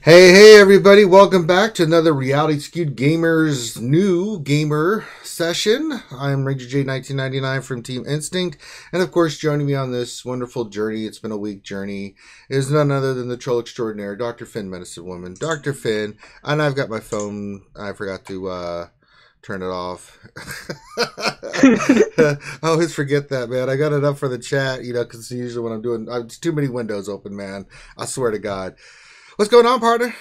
Hey, everybody. Welcome back to another Reality Skewed Gamers new gamer session. I'm Ranger J 1999 from Team Instinct. And of course, joining me on this wonderful journey, it's been a week journey, is none other than the troll extraordinaire, Dr. Finn, Medicine Woman. Dr. Finn, and I've got my phone. I forgot to turn it off. I always forget that, man. I got it up for the chat, because usually when I'm doing, it's too many windows open, man. I swear to God. What's going on, partner?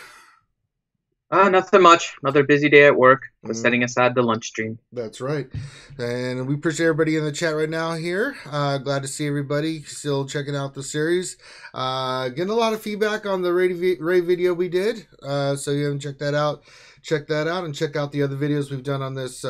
Nothing much. Another busy day at work. Just setting aside the lunch stream. That's right. And we appreciate everybody in the chat right now here. Glad to see everybody still checking out the series. Getting a lot of feedback on the Ray video we did. So you haven't checked that out, check that out, and check out the other videos we've done on this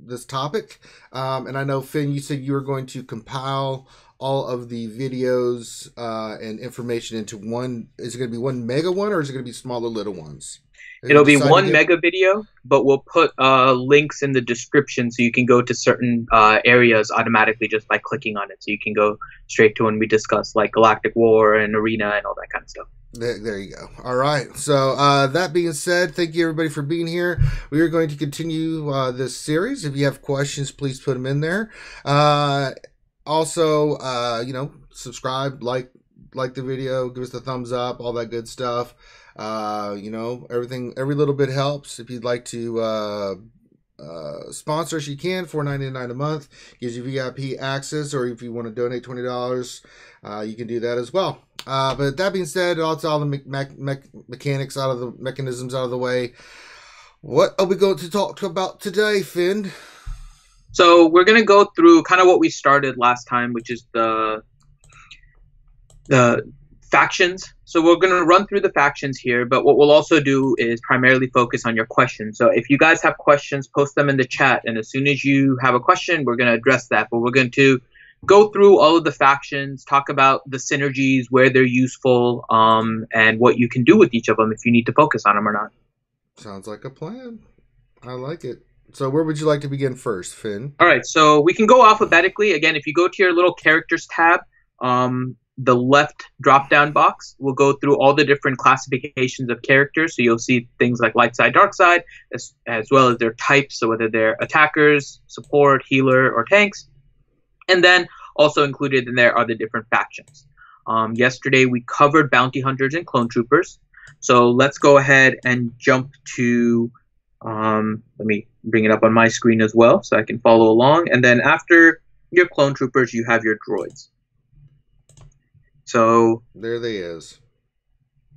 this topic. And I know, Finn, you said you were going to compile all of the videos and information into one. Is it going to be one mega one, or is it going to be smaller little ones? It'll be one mega video, but we'll put links in the description so you can go to certain areas automatically just by clicking on it. So you can go straight to when we discuss like Galactic War and Arena and all that kind of stuff. There you go. All right. So that being said, thank you everybody for being here. We are going to continue this series. If you have questions, please put them in there. Also, subscribe, like the video, give us the thumbs up, all that good stuff. Everything, every little bit helps. If you'd like to sponsor us, you can. $4.99 a month gives you VIP access, or if you want to donate $20, you can do that as well. But that being said, all the mechanics out of the mechanisms out of the way. What are we going to talk about today, Finn? So we're going to go through kind of what we started last time, which is the factions. So we're going to run through the factions here, but what we'll also do is primarily focus on your questions. So if you guys have questions, post them in the chat, and as soon as you have a question, we're going to address that. But we're going to go through all of the factions, talk about the synergies, where they're useful, and what you can do with each of them if you need to focus on them or not. Sounds like a plan. I like it. So where would you like to begin first, Finn? All right, so we can go alphabetically. Again, if you go to your little characters tab, the left drop-down box will go through all the different classifications of characters. So you'll see things like light side, dark side, as well as their types, so whether they're attackers, support, healer, or tanks. And then also included in there are the different factions. Yesterday we covered bounty hunters and clone troopers. So let's go ahead and jump to... let me bring it up on my screen as well so I can follow along. And then after your clone troopers, you have your droids. So there they is.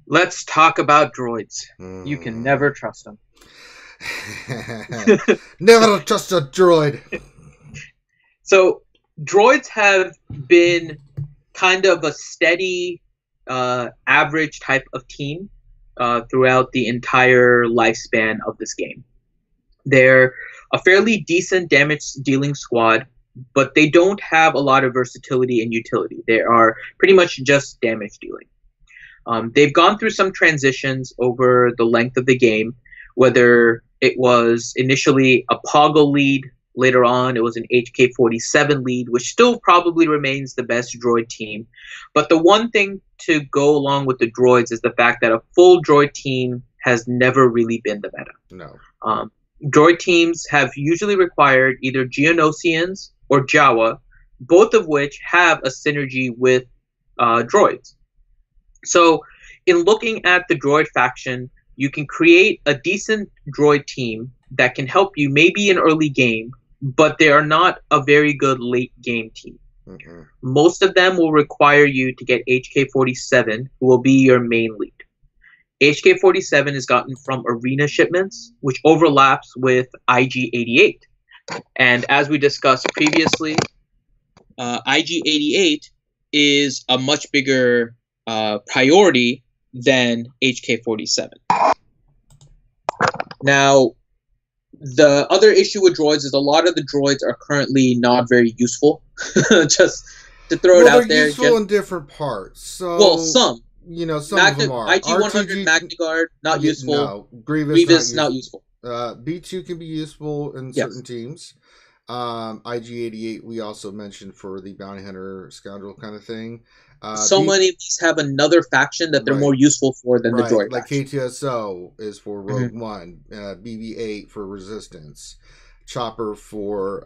Let's talk about droids. You can never trust them. Never trust a droid. So droids have been kind of a steady, average type of team throughout the entire lifespan of this game. They're a fairly decent damage dealing squad, but they don't have a lot of versatility and utility. They are pretty much just damage dealing. They've gone through some transitions over the length of the game, whether it was initially a Poggle lead, later on it was an HK-47 lead, which still probably remains the best droid team. But the one thing to go along with the droids is the fact that a full droid team has never really been the meta. No. Droid teams have usually required either Geonosians or Jawa, both of which have a synergy with droids. So in looking at the droid faction, you can create a decent droid team that can help you maybe in early game, but they are not a very good late game team. Mm-hmm. Most of them will require you to get HK-47, who will be your main lead. HK-47 is gotten from arena shipments, which overlaps with IG-88. And as we discussed previously, IG-88 is a much bigger priority than HK-47. Now, the other issue with droids is a lot of the droids are currently not very useful. Just to throw it out there. They're useful in different parts. So, well, some. Some of them are. IG-100 Magna not useful. No, Grievous not useful. B2 can be useful in certain teams. IG-88 we also mentioned for the bounty hunter scoundrel kind of thing. So many of these have another faction that they're Right. more useful for than the droid Like faction. K2SO is for Rogue One, BB-8 for Resistance, Chopper for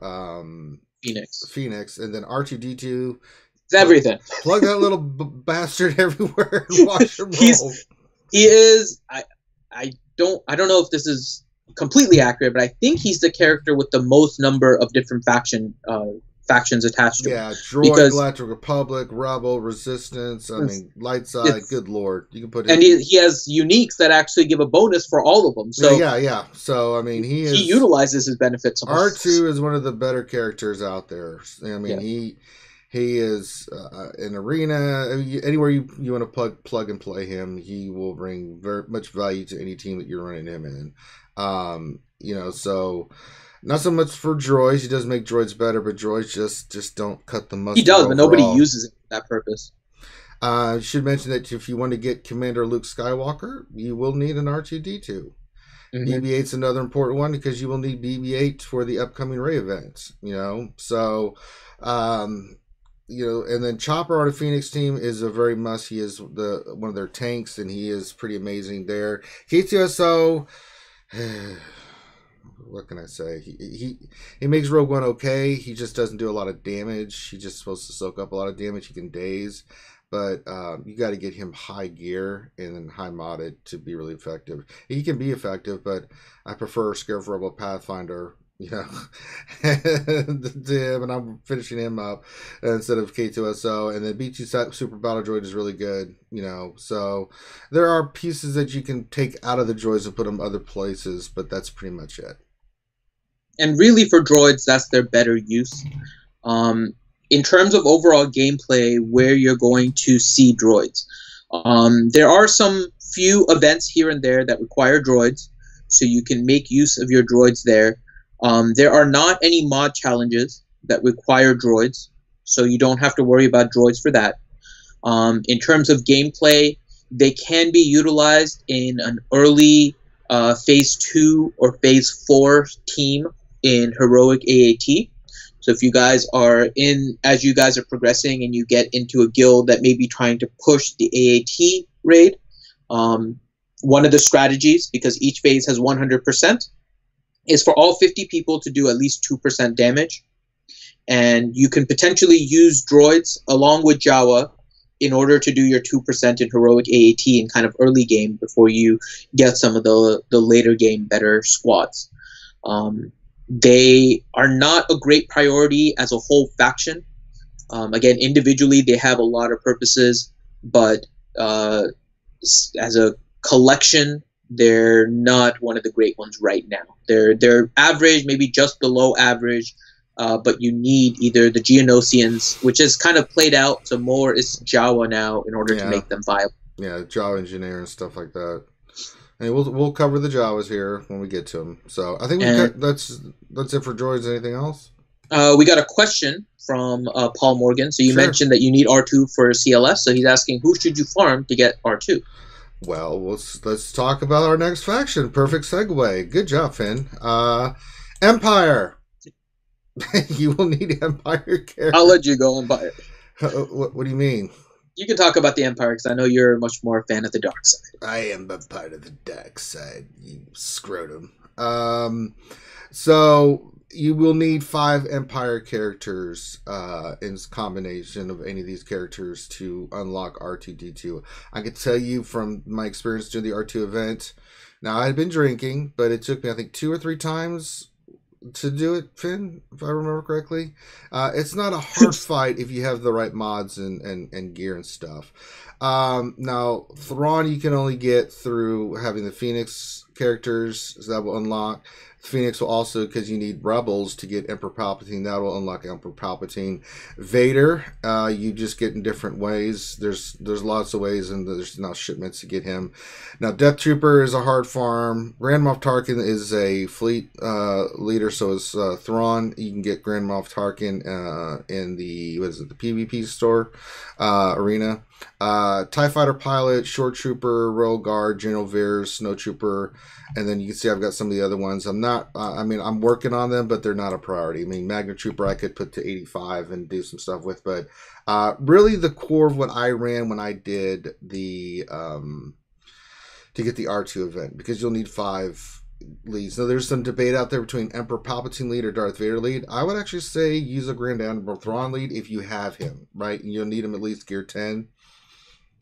Phoenix, and then R2-D2. It's everything. Plug that little bastard everywhere and watch him roll. He is. I don't know if this is completely accurate, but I think he's the character with the most number of different factions attached to him. Yeah, Droid, Galactic Republic, Rebel, Resistance. I mean, Light Side. Good lord, you can put him. And he has uniques that actually give a bonus for all of them. So yeah. So I mean, he utilizes his benefits. R2 is one of the better characters out there. I mean, he is an arena. Anywhere you want to plug and play him, he will bring very much value to any team that you're running him in. So not so much for droids. He does make droids better, but droids just don't cut the mustard. He does, but nobody uses it for that purpose. I should mention that if you want to get Commander Luke Skywalker, you will need an R2-D2. BB-8's another important one because you will need BB-8 for the upcoming Rey event. So. And then Chopper on a Phoenix team is a very must. He is one of their tanks, and he is pretty amazing there. K2SO, what can I say? He makes Rogue One okay. He just doesn't do a lot of damage. He's just supposed to soak up a lot of damage. He can daze, but you got to get him high gear and then high modded to be really effective. He can be effective, but I prefer Scared Rebel Pathfinder. To him, and I'm finishing him up instead of K2SO. And then B2 Super Battle Droid is really good, So there are pieces that you can take out of the droids and put them other places, but that's pretty much it. And really, for droids, that's their better use. In terms of overall gameplay, where you're going to see droids, there are some few events here and there that require droids, so you can make use of your droids there. There are not any mod challenges that require droids, so you don't have to worry about droids for that. In terms of gameplay, they can be utilized in an early Phase 2 or Phase 4 team in Heroic AAT. So if you guys are as you guys are progressing and you get into a guild that may be trying to push the AAT raid, one of the strategies, because each phase has 100%, is for all 50 people to do at least 2% damage. And you can potentially use droids along with Jawa in order to do your 2% in Heroic AAT in kind of early game before you get some of the later game better squads. They are not a great priority as a whole faction. Again, individually, they have a lot of purposes, but as a collection, they're not one of the great ones right now. They're average, maybe just below average, but you need either the Geonosians, which is kind of played out, so more is Jawa now in order to make them viable. Yeah, Jawa engineer and stuff like that. And we'll cover the Jawas here when we get to them. So I think that's it for droids. Anything else? We got a question from Paul Morgan. So you mentioned that you need R2 for CLS. So he's asking, who should you farm to get R2? Well, let's talk about our next faction. Perfect segue. Good job, Finn. Empire. You will need Empire characters. I'll let you go, Empire. What do you mean? You can talk about the Empire because I know you're much more a fan of the dark side. I am a part of the dark side, you scrotum. So you will need 5 Empire characters in combination of any of these characters to unlock R2-D2. I can tell you from my experience during the R2 event, now I had been drinking, but it took me, I think, 2 or 3 times to do it, Finn, if I remember correctly. It's not a hard fight if you have the right mods and gear and stuff. Now, Thrawn you can only get through having the Phoenix characters, so that will unlock. Phoenix will also, because you need Rebels to get Emperor Palpatine, that will unlock Emperor Palpatine. Vader, you just get in different ways. There's lots of ways, and there's now shipments to get him. Now, Death Trooper is a hard farm. Grand Moff Tarkin is a fleet leader, so is Thrawn. You can get Grand Moff Tarkin in the PvP store arena. TIE Fighter Pilot, Short Trooper, Royal Guard, General Veers, Snow Trooper, and then you can see I've got some of the other ones. I'm not, I'm working on them, but they're not a priority. I mean, Magna Trooper I could put to 85 and do some stuff with, but really the core of what I ran when I did the, to get the R2 event, because you'll need 5 leads. Now, there's some debate out there between Emperor Palpatine lead or Darth Vader lead. I would actually say use a Grand Admiral Thrawn lead if you have him, right? And you'll need him at least gear 10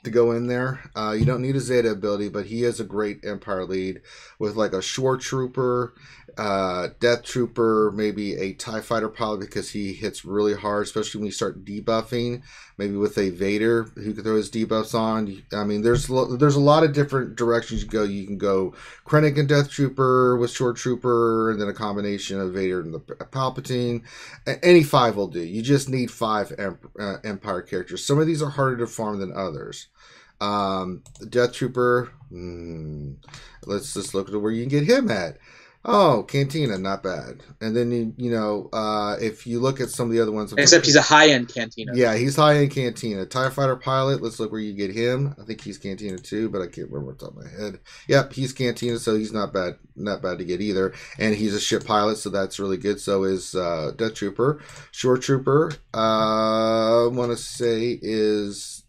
to go in there. You don't need a Zeta ability, but he is a great Empire lead with like a Shore Trooper, Death Trooper, maybe a TIE Fighter Pilot because he hits really hard, especially when you start debuffing. Maybe with a Vader who can throw his debuffs on. I mean, there's a lot of different directions you go. You can go Krennic and Death Trooper with Shore Trooper, and then a combination of Vader and the Palpatine. Any 5 will do. You just need 5 Empire characters. Some of these are harder to farm than others. Death Trooper, let's just look at where you can get him at. Oh, Cantina, not bad. And then, if you look at some of the other ones. Except he's a high-end Cantina. Yeah, he's high-end Cantina. TIE Fighter Pilot, let's look where you get him. I think he's Cantina too, but I can't remember off the top of my head. Yep, he's Cantina, so he's not bad to get either. And he's a ship pilot, so that's really good. So is Death Trooper. Shore Trooper, I want to say is,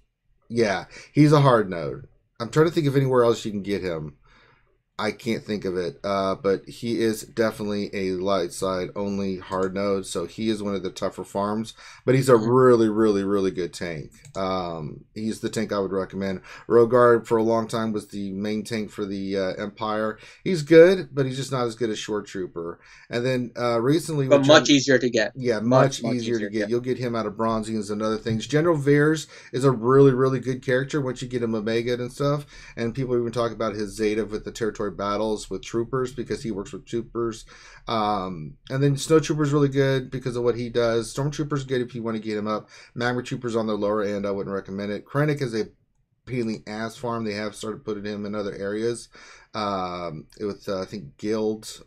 yeah, he's a hard node. I'm trying to think of anywhere else you can get him. I can't think of it, but he is definitely a light side only hard node, so he is one of the tougher farms, but he's a really, really, really good tank. He's the tank I would recommend. Rogard for a long time was the main tank for the Empire. He's good, but he's just not as good as Shore Trooper. And then recently... But much easier to get. Yeah, much easier to get. You'll get him out of Bronzians and other things. General Veers is a really, really good character once you get him Omega and stuff, and people even talk about his Zeta with the territory battles with troopers because he works with troopers, and then Snow Trooper's really good because of what he does. Stormtrooper's good if you want to get him up. Magma Trooper's on the lower end. I wouldn't recommend it. Krennic is a pain in the ass farm. They have started putting him in other areas with I think guild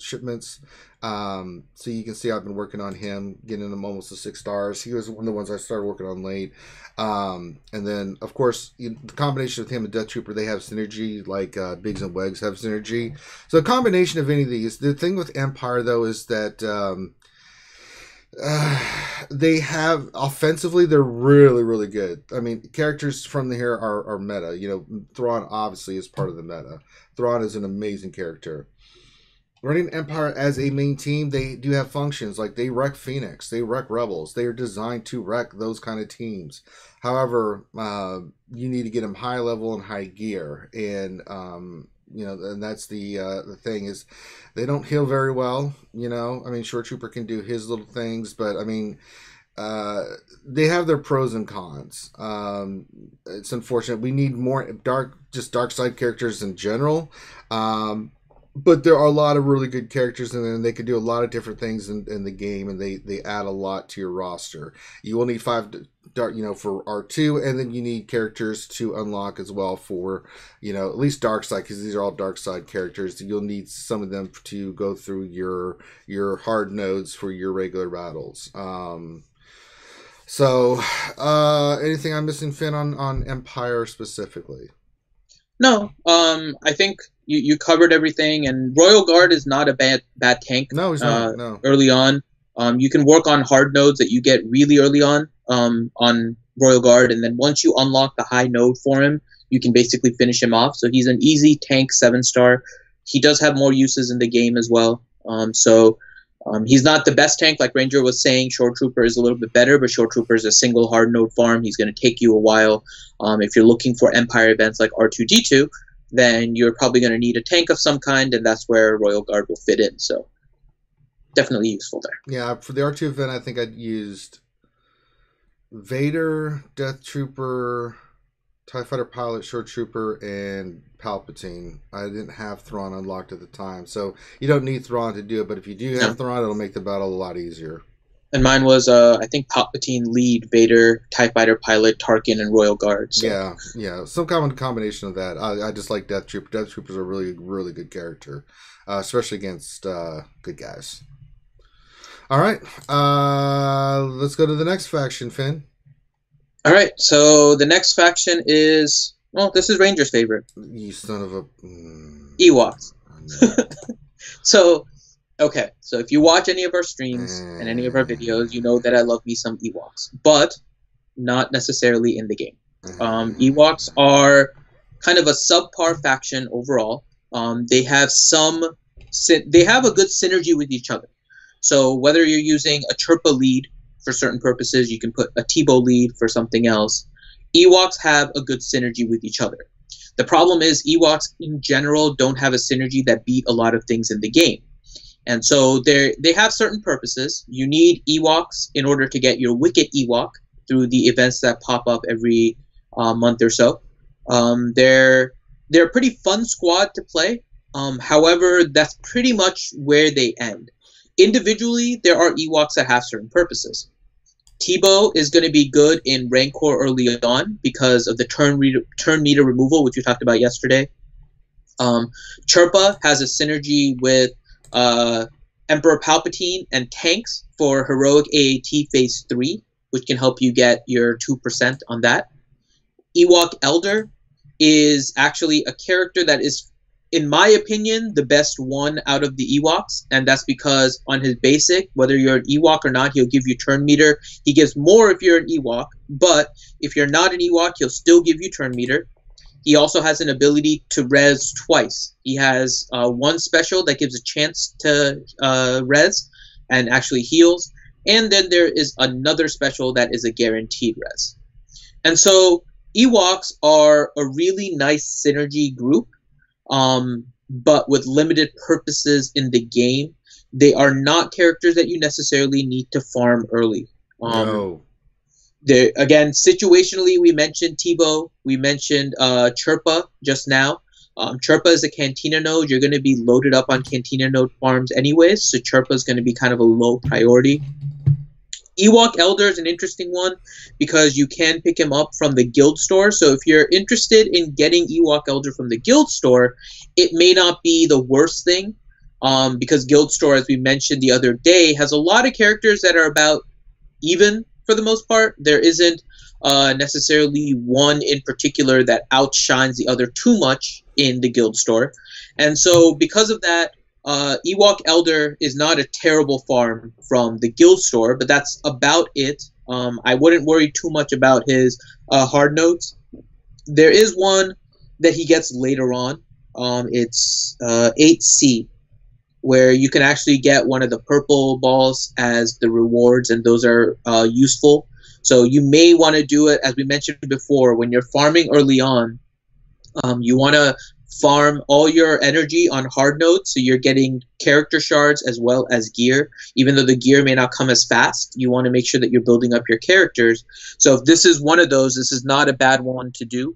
shipments. So you can see I've been working on him, getting him almost to 6 stars. He was one of the ones I started working on late. And then of course the combination of him and Death Trooper, they have synergy, like Biggs and Wegs have synergy. So a combination of any of these. The thing with Empire though is that they have offensively, they're really, really good. I mean, characters from here are meta. Thrawn obviously is part of the meta. Thrawn is an amazing character. Running Empire as a main team, they do have functions like they wreck Phoenix, they wreck Rebels. They are designed to wreck those kind of teams. However, you need to get them high level and high gear, and and that's the thing is they don't heal very well. I mean, Short Trooper can do his little things, but I mean, they have their pros and cons. It's unfortunate. We need more dark side characters in general. But there are a lot of really good characters, and then they can do a lot of different things in the game, and they add a lot to your roster. You will need 5 for R2, and then you need characters to unlock as well for, at least dark side, because these are all dark side characters. You'll need some of them to go through your hard nodes for your regular battles. So anything I'm missing, Finn, on Empire specifically? No, I think you covered everything, and Royal Guard is not a bad tank. No, he's not. No. Early on, you can work on hard nodes that you get really early on Royal Guard, and then once you unlock the high node for him, you can basically finish him off. So he's an easy tank 7-star. He does have more uses in the game as well. He's not the best tank, like Ranger was saying. Shore Trooper is a little bit better, but Shore Trooper is a single hard node farm. He's going to take you a while. If you're looking for Empire events like R2-D2, then you're probably going to need a tank of some kind, and that's where Royal Guard will fit in. So definitely useful there. Yeah, for the R2 event, I think I'd used Vader, Death Trooper, TIE Fighter Pilot, Shore Trooper, and Palpatine. I didn't have Thrawn unlocked at the time, so you don't need Thrawn to do it, but if you do have Thrawn, it'll make the battle a lot easier. And mine was, I think, Palpatine, lead, Vader, TIE Fighter Pilot, Tarkin, and Royal Guard. So. Yeah, some kind of combination of that. I just like Death Trooper. Death Trooper's a really, really good character, especially against good guys. All right, let's go to the next faction, Finn. All right, so the next faction is, well, this is Ranger's favorite. You son of a... Ewoks. So, okay, so if you watch any of our streams and any of our videos, you know that I love me some Ewoks, but not necessarily in the game. Ewoks are kind of a subpar faction overall. They have a good synergy with each other. So whether you're using a Chirpa lead for certain purposes, you can put a Teebo lead for something else. Ewoks have a good synergy with each other. The problem is Ewoks in general don't have a synergy that beat a lot of things in the game. And so they have certain purposes. You need Ewoks in order to get your Wicket Ewok through the events that pop up every month or so. They're a pretty fun squad to play. However, that's pretty much where they end. Individually, there are Ewoks that have certain purposes. Teebo is going to be good in Rancor early on because of the turn meter removal, which we talked about yesterday. Chirpa has a synergy with Emperor Palpatine and tanks for Heroic AAT Phase 3, which can help you get your 2% on that. Ewok Elder is actually a character that is, in my opinion, the best one out of the Ewoks, and that's because on his basic, whether you're an Ewok or not, he'll give you turn meter. He gives more if you're an Ewok, but if you're not an Ewok, he'll still give you turn meter. He also has an ability to res twice. He has one special that gives a chance to res and actually heals, and then there is another special that is a guaranteed res. And so Ewoks are a really nice synergy group. But with limited purposes in the game. They are not characters that you necessarily need to farm early. No. Again, situationally, we mentioned Teebo. We mentioned Chirpa just now. Chirpa is a Cantina node. You're going to be loaded up on Cantina node farms anyways, so Chirpa is going to be kind of a low priority. Ewok Elder is an interesting one because you can pick him up from the guild store. So if you're interested in getting Ewok Elder from the guild store, it may not be the worst thing because guild store, as we mentioned the other day, has a lot of characters that are about even for the most part. There isn't necessarily one in particular that outshines the other too much in the guild store. And so because of that, Ewok Elder is not a terrible farm from the guild store, but that's about it. I wouldn't worry too much about his hard notes. There is one that he gets later on. It's 8C, where you can actually get one of the purple balls as the rewards, and those are useful. So you may want to do it, as we mentioned before, when you're farming early on. You want to farm all your energy on hard notes, so you're getting character shards as well as gear. Even though the gear may not come as fast, you want to make sure that you're building up your characters. So if this is one of those, this is not a bad one to do.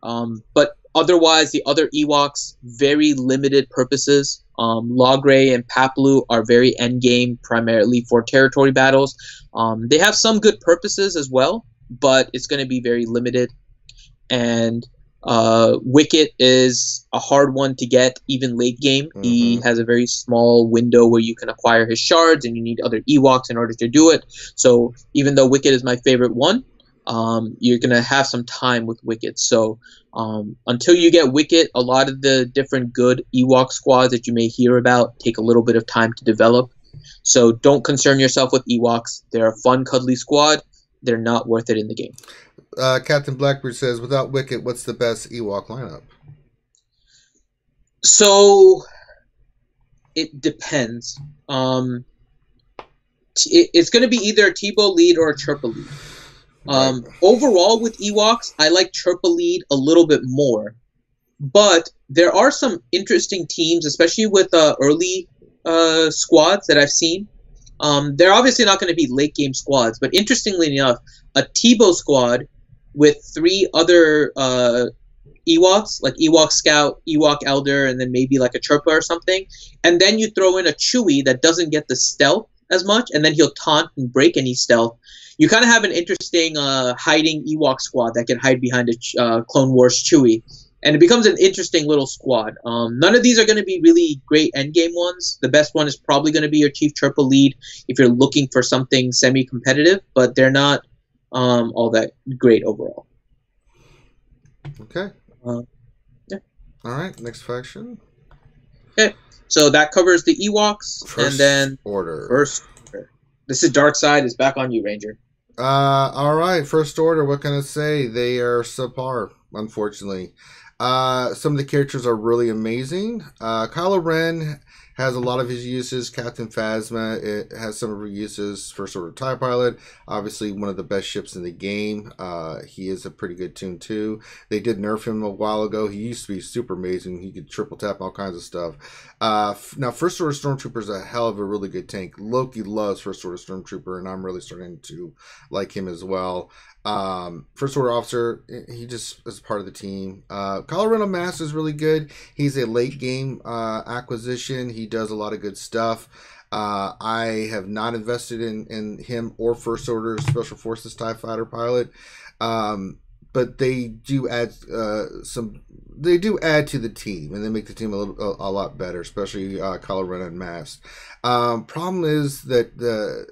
But otherwise, the other Ewoks, very limited purposes. Logray and Paplu are very endgame, primarily for territory battles. They have some good purposes as well, but it's going to be very limited. And Wicket is a hard one to get even late game. Mm-hmm. He has a very small window where you can acquire his shards, and you need other Ewoks in order to do it. So even though Wicket is my favorite one, you're going to have some time with Wicket. So until you get Wicket, a lot of the different good Ewok squads that you may hear about take a little bit of time to develop. So don't concern yourself with Ewoks. They're a fun, cuddly squad. They're not worth it in the game. Captain Blackbeard says, without Wicket, what's the best Ewok lineup? So it depends. It's going to be either a Teebo lead or a Chirpa lead. Overall, with Ewoks, I like Chirpa lead a little bit more. But there are some interesting teams, especially with early squads that I've seen. They're obviously not going to be late game squads, but interestingly enough, a Teebo squad with 3 other Ewoks, like Ewok Scout, Ewok Elder, and then maybe like a Chirpa or something, and then you throw in a Chewie that doesn't get the stealth as much, and then he'll taunt and break any stealth. You kind of have an interesting hiding Ewok squad that can hide behind a Clone Wars Chewie. And it becomes an interesting little squad. None of these are going to be really great endgame ones. The best one is probably going to be your Chief Chirpa lead if you're looking for something semi-competitive, but they're not all that great overall. Okay. Yeah. All right. Next faction. Okay. So that covers the Ewoks, and then Order. First Order. This is Dark Side. It's back on you, Ranger. All right. First Order. What can I say? They are subpar, unfortunately. Some of the characters are really amazing. Kylo Ren has a lot of his uses. Captain Phasma, it has some of her uses. First Order TIE Pilot, obviously one of the best ships in the game. He is a pretty good tune too. They did nerf him a while ago. He used to be super amazing. He could triple tap all kinds of stuff. Now First Order Stormtrooper is a hell of a really good tank. Loki loves First Order Stormtrooper, and I'm really starting to like him as well. First Order Officer, he just is part of the team. Colorado Mass is really good. He's a late game acquisition. He does a lot of good stuff. I have not invested in him or First Order Special Forces TIE Fighter pilot. But they do add They do add to the team, and they make the team a lot better, especially Kylo Ren and Mass. Problem is that the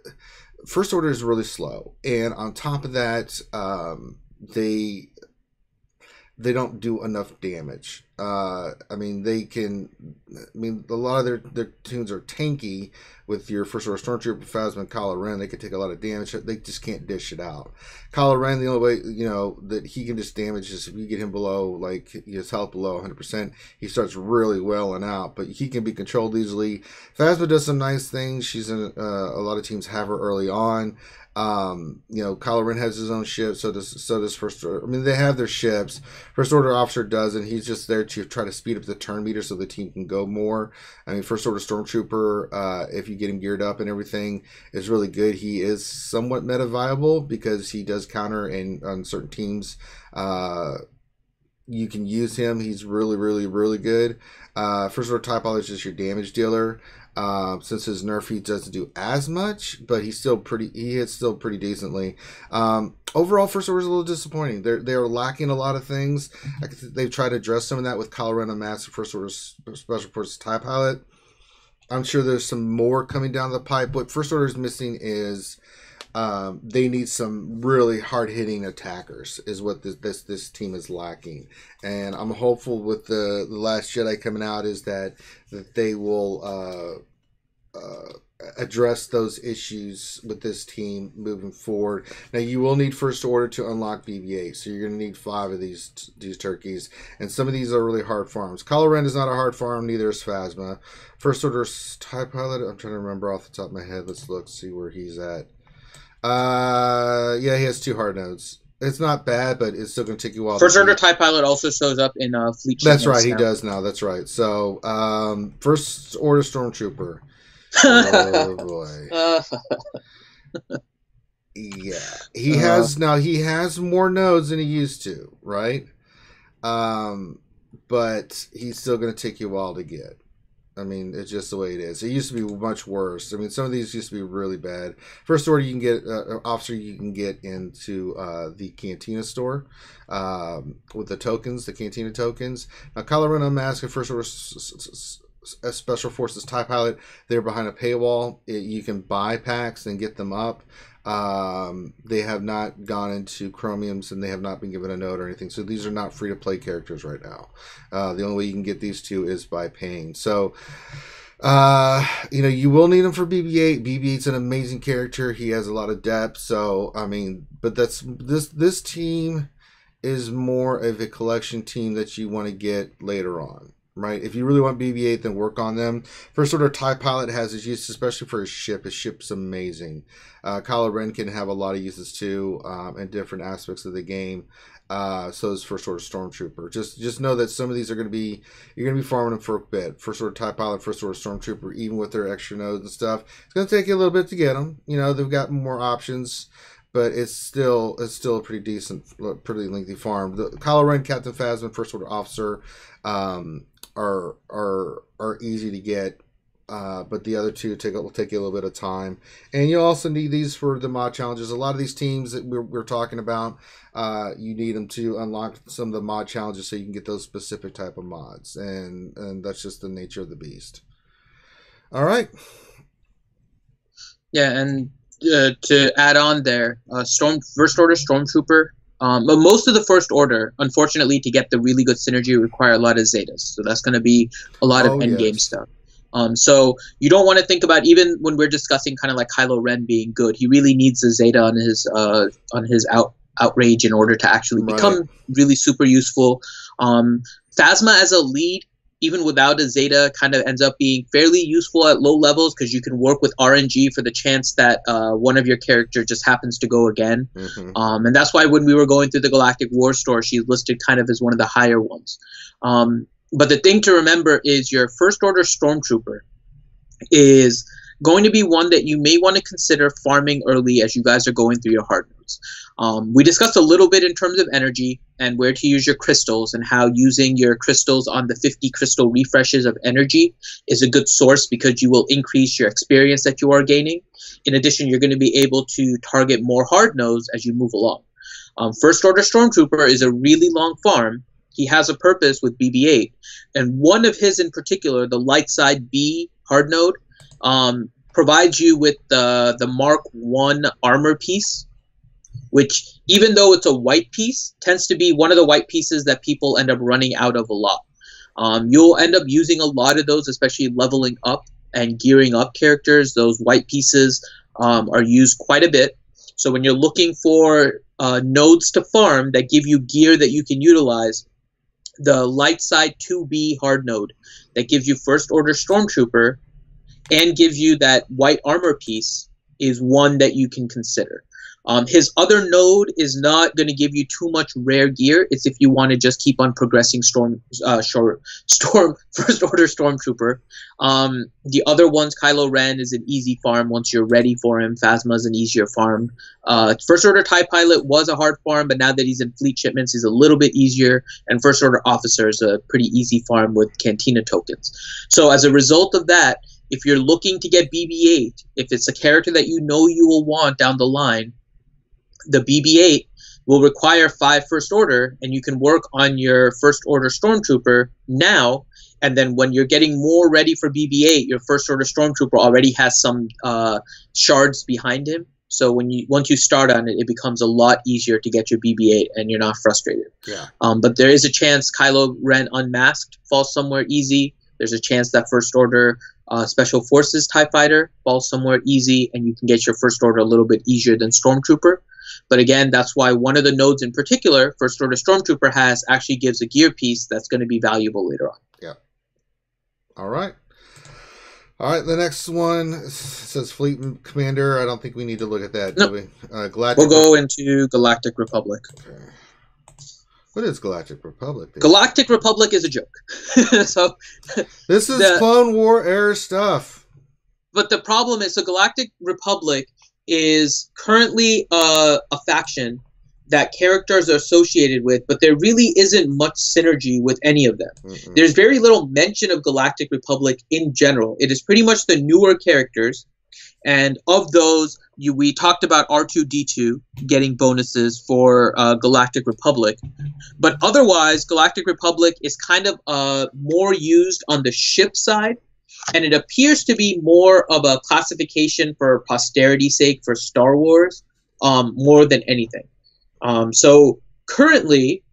First Order is really slow, and on top of that, they don't do enough damage. I mean, a lot of their tunes are tanky. With your First Order Stormtrooper, Phasma, and Kylo Ren, they could take a lot of damage. They just can't dish it out. Kylo Ren, the only way that he can just damage is if you get him below, like his health below 100%, he starts really welling out. But he can be controlled easily. Phasma does some nice things. She's in a lot of teams have her early on. Kylo Ren has his own ship, so does First Order. I mean, they have their ships. First Order Officer doesn't. He's just there to try to speed up the turn meter so the team can go more. I mean, First Order Stormtrooper, if you get him geared up and everything, is really good. He is somewhat meta viable because he does counter on certain teams. You can use him. He's really, really, really good. First Order TIE Pilot is just your damage dealer. Since his nerf, he doesn't do as much, but he hits still pretty decently. Overall, First Order is a little disappointing. They're lacking a lot of things. They've tried to address some of that with Kylo Ren and Master First Order Special Forces TIE Pilot. I'm sure there's some more coming down the pipe. What First Order is missing is they need some really hard-hitting attackers is what this team is lacking. And I'm hopeful with the Last Jedi coming out is that they will address those issues with this team moving forward. Now, you will need First Order to unlock BB-8, so you're going to need 5 of these turkeys, and some of these are really hard farms. Kylo Ren is not a hard farm, neither is Phasma. First Order TIE Pilot, I'm trying to remember off the top of my head. Let's look, see where he's at. Yeah, he has 2 hard nodes. It's not bad, but it's still going to take you a while. First Order TIE Pilot also shows up in Fleet. That's right, he does now. That's right. So, First Order Stormtrooper. Oh boy. Yeah, he has more nodes than he used to, right? But he's still going to take you a while to get. I mean, it's just the way it is. It used to be much worse. I mean, some of these used to be really bad. First Order, you can get officer. You can get into the Cantina store with the tokens, the Cantina tokens. Now, Kylo Ren Unmasked and First Order Special Forces TIE Pilot, they're behind a paywall. You can buy packs and get them up. They have not gone into chromiums and they have not been given a node or anything. So these are not free to play characters right now. The only way you can get these 2 is by paying. So, you will need him for BB-8. BB-8's an amazing character. He has a lot of depth. So, I mean, but this team is more of a collection team that you want to get later on. Right, if you really want BB-8, then work on them. First Order TIE Pilot has his use, especially for his ship. His ship's amazing. Kylo Ren can have a lot of uses too, in different aspects of the game. So is First Order Stormtrooper. Just know that some of these are going to be, you're going to be farming them for a bit. First Order TIE Pilot, First Order Stormtrooper, even with their extra nodes and stuff, it's going to take you a little bit to get them. They've got more options. But it's still a pretty decent, pretty lengthy farm. The Kylo Ren, Captain Phasma, First Order Officer, are easy to get, but the other 2 will take you a little bit of time, and you also need these for the mod challenges. A lot of these teams that we're talking about, you need them to unlock some of the mod challenges so you can get those specific type of mods, and that's just the nature of the beast. All right. Yeah, and to add on there, First Order Stormtrooper. But most of the First Order, unfortunately, to get the really good synergy, require a lot of Zetas. So that's going to be a lot of endgame stuff. So you don't want to think about, even when we're discussing kind of like Kylo Ren being good, he really needs a Zeta on his outrage in order to actually become really super useful. Phasma as a lead, even without a Zeta, kind of ends up being fairly useful at low levels because you can work with RNG for the chance that one of your characters just happens to go again. And that's why when we were going through the Galactic War Store, she's listed kind of as one of the higher ones. But the thing to remember is your First Order Stormtrooper is going to be one that you may want to consider farming early as you guys are going through your hard nodes. We discussed a little bit in terms of energy and where to use your crystals, and how using your crystals on the 50 crystal refreshes of energy is a good source because you will increase your experience that you are gaining. In addition, you're going to be able to target more hard nodes as you move along. First Order Stormtrooper is a really long farm. He has a purpose with BB-8, and one of his in particular, the light side B hard node, provides you with the Mark 1 armor piece, which, even though it's a white piece, tends to be one of the white pieces that people end up running out of a lot. You'll end up using a lot of those, especially leveling up and gearing up characters. Those white pieces are used quite a bit. So when you're looking for nodes to farm that give you gear that you can utilize, the light side 2B hard node that gives you First Order Stormtrooper and gives you that white armor piece is one that you can consider. His other node is not going to give you too much rare gear. It's if you want to just keep on progressing First Order Stormtrooper. The other ones, Kylo Ren is an easy farm once you're ready for him. Phasma is an easier farm. First Order TIE Pilot was a hard farm, but now that he's in fleet shipments, he's a little bit easier. And First Order Officer is a pretty easy farm with Cantina tokens. So as a result of that, if you're looking to get BB-8, if it's a character that you know you will want down the line, the BB-8 will require 5 First Order, and you can work on your First Order Stormtrooper now, and then when you're getting more ready for BB-8, your First Order Stormtrooper already has some shards behind him. So once you start on it, it becomes a lot easier to get your BB-8, and you're not frustrated. Yeah. But there is a chance Kylo Ren Unmasked falls somewhere easy. There's a chance that First Order Special Forces TIE Fighter falls somewhere easy, and you can get your First Order a little bit easier than Stormtrooper. But again, that's why one of the nodes in particular, First Order Stormtrooper actually gives a gear piece that's going to be valuable later on. Yeah. All right. The next one says Fleet Commander. I don't think we need to look at that, do we? Galactic. We'll go into Galactic Republic. Okay. What is Galactic Republic? Galactic Republic is a joke. So this is Clone War era stuff. But the problem is, so Galactic Republic is currently a faction that characters are associated with, but there really isn't much synergy with any of them. There's very little mention of Galactic Republic in general. It is pretty much the newer characters, and of those, we talked about R2-D2 getting bonuses for Galactic Republic, but otherwise, Galactic Republic is kind of more used on the ship side, and it appears to be more of a classification for posterity's sake for Star Wars more than anything. So currently,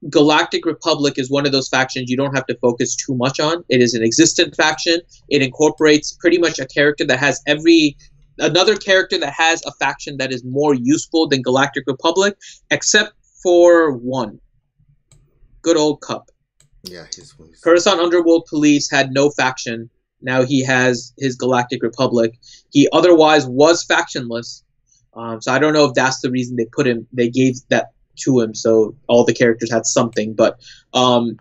Galactic Republic is one of those factions you don't have to focus too much on. It is an existent faction. It incorporates pretty much a character that has another character that has a faction that is more useful than Galactic Republic, except for one. Good old Cup. Yeah, he's Coruscant Underworld Police had no faction. Now he has his Galactic Republic. He otherwise was factionless. So I don't know if that's the reason they gave that to him, so all the characters had something. But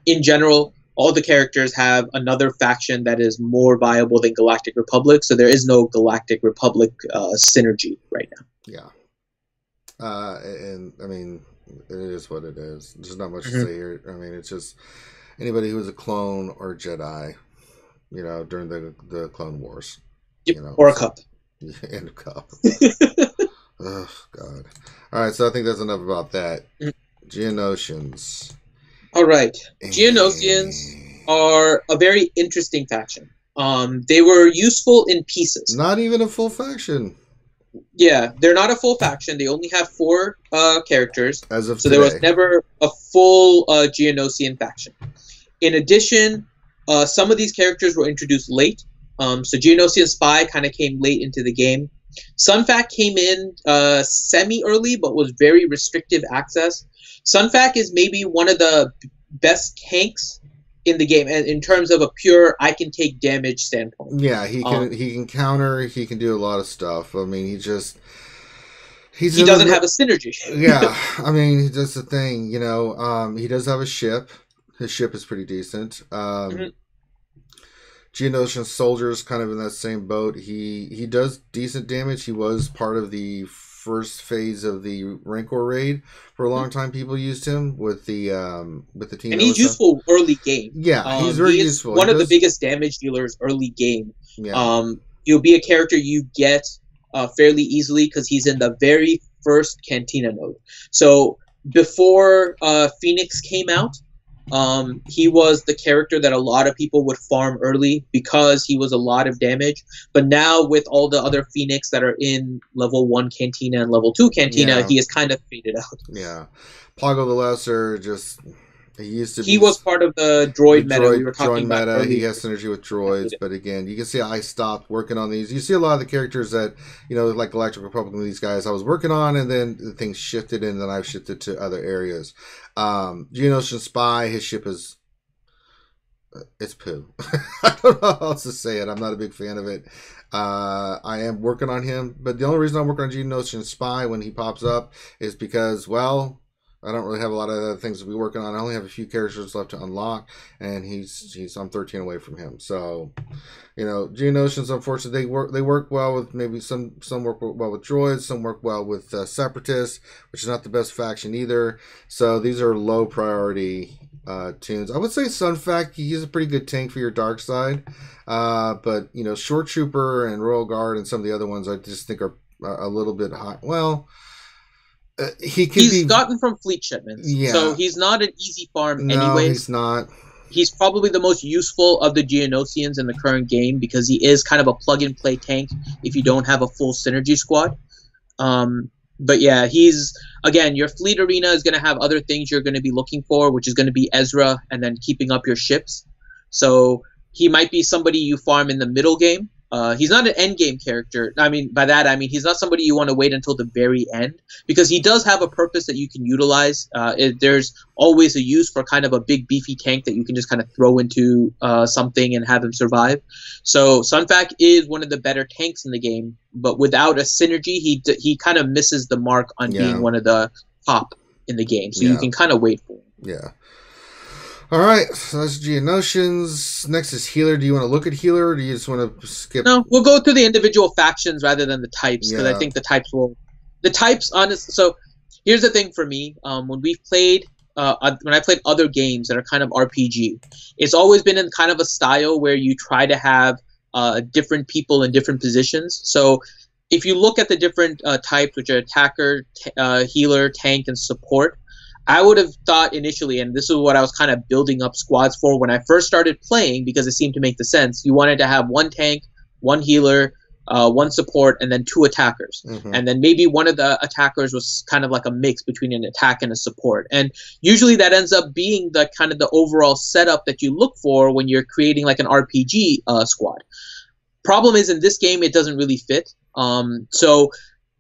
in general, all the characters have another faction that is more viable than Galactic Republic, so there is no Galactic Republic synergy right now. Yeah. And, I mean, it is what it is. There's not much to say here. I mean, it's just anybody who was a clone or Jedi, during the Clone Wars. Yep, or a Cup. And a Cup. Oh, God. All right, so I think that's enough about that. Geonosians. All right. Geonosians are a very interesting faction. They were useful in pieces. Not even a full faction. Yeah, they're not a full faction. They only have 4 characters. As of so today. There was never a full Geonosian faction. In addition, some of these characters were introduced late. So Geonosian Spy kind of came late into the game. Sunfac came in semi-early, but was very restrictive access. Sunfac is maybe one of the best tanks in the game, and in terms of a pure I can take damage standpoint. Yeah, he can counter, he can do a lot of stuff. I mean, he doesn't have a synergy. Yeah, I mean, that's the thing, you know. He does have a ship. His ship is pretty decent. Geonosian Soldier is kind of in that same boat. He does decent damage. He was part of the first phase of the Rancor raid for a long time. People used him with the team, and he's useful early game. Yeah, he's very useful. One of the biggest damage dealers early game. Yeah. He'll be a character you get fairly easily because he's in the very first Cantina node. So before Phoenix came out, he was the character that a lot of people would farm early because he was a lot of damage. But now with all the other Phoenix that are in level 1 Cantina and level 2 Cantina, he has kind of faded out. Yeah. Plago the Lesser he was part of the droid meta we were talking about meta. earlier. He has synergy with droids, but again, you can see I stopped working on these. You see a lot of the characters that, you know, like Galactic Republic and these guys I was working on, and then things shifted, and then I've shifted to other areas. Geonosian Spy, his ship is it's poo. I don't know how else to say it. I'm not a big fan of it. I am working on him, but the only reason I'm working on Geonosian Spy when he pops up is because, well, I don't really have a lot of other things to be working on. I only have a few characters left to unlock, and I'm 13 away from him. So, you know, Geonosians, unfortunately, they work well with maybe some work well with droids, some work well with Separatists, which is not the best faction either. So these are low priority tunes. I would say Sunfac, he's a pretty good tank for your dark side, but you know, Short Trooper and Royal Guard and some of the other ones I just think are a little bit high. Well. He's gotten from fleet shipments, so he's not an easy farm. No, anyways. He's not. He's probably the most useful of the Geonosians in the current game because he is kind of a plug-and-play tank if you don't have a full synergy squad. But yeah, again, your fleet arena is going to have other things you're going to be looking for, which is going to be Ezra and then keeping up your ships. So he might be somebody you farm in the middle game. He's not an end game character. I mean, by that I mean he's not somebody you want to wait until the very end because he does have a purpose that you can utilize. There's always a use for kind of a big beefy tank that you can just kind of throw into something and have him survive. So Sunfac is one of the better tanks in the game, but without a synergy, he kind of misses the mark on being one of the top in the game. So you can kind of wait for him. Yeah. All right, so that's Geonosians. Next is Healer. Do you want to look at Healer, or do you just want to skip? No, we'll go through the individual factions rather than the types, because I think the types will... The types, honestly... So, here's the thing for me. When we've played... when I played other games that are kind of RPG, it's always been in kind of a style where you try to have different people in different positions. So, if you look at the different types, which are attacker, healer, tank, and support, I would have thought initially, and this is what I was kind of building up squads for when I first started playing because it seemed to make the sense. You wanted to have one tank, one healer, one support, and then 2 attackers. Mm-hmm. And then maybe one of the attackers was kind of like a mix between an attack and a support. And usually that ends up being the kind of the overall setup that you look for when you're creating like an RPG squad. Problem is in this game, it doesn't really fit. So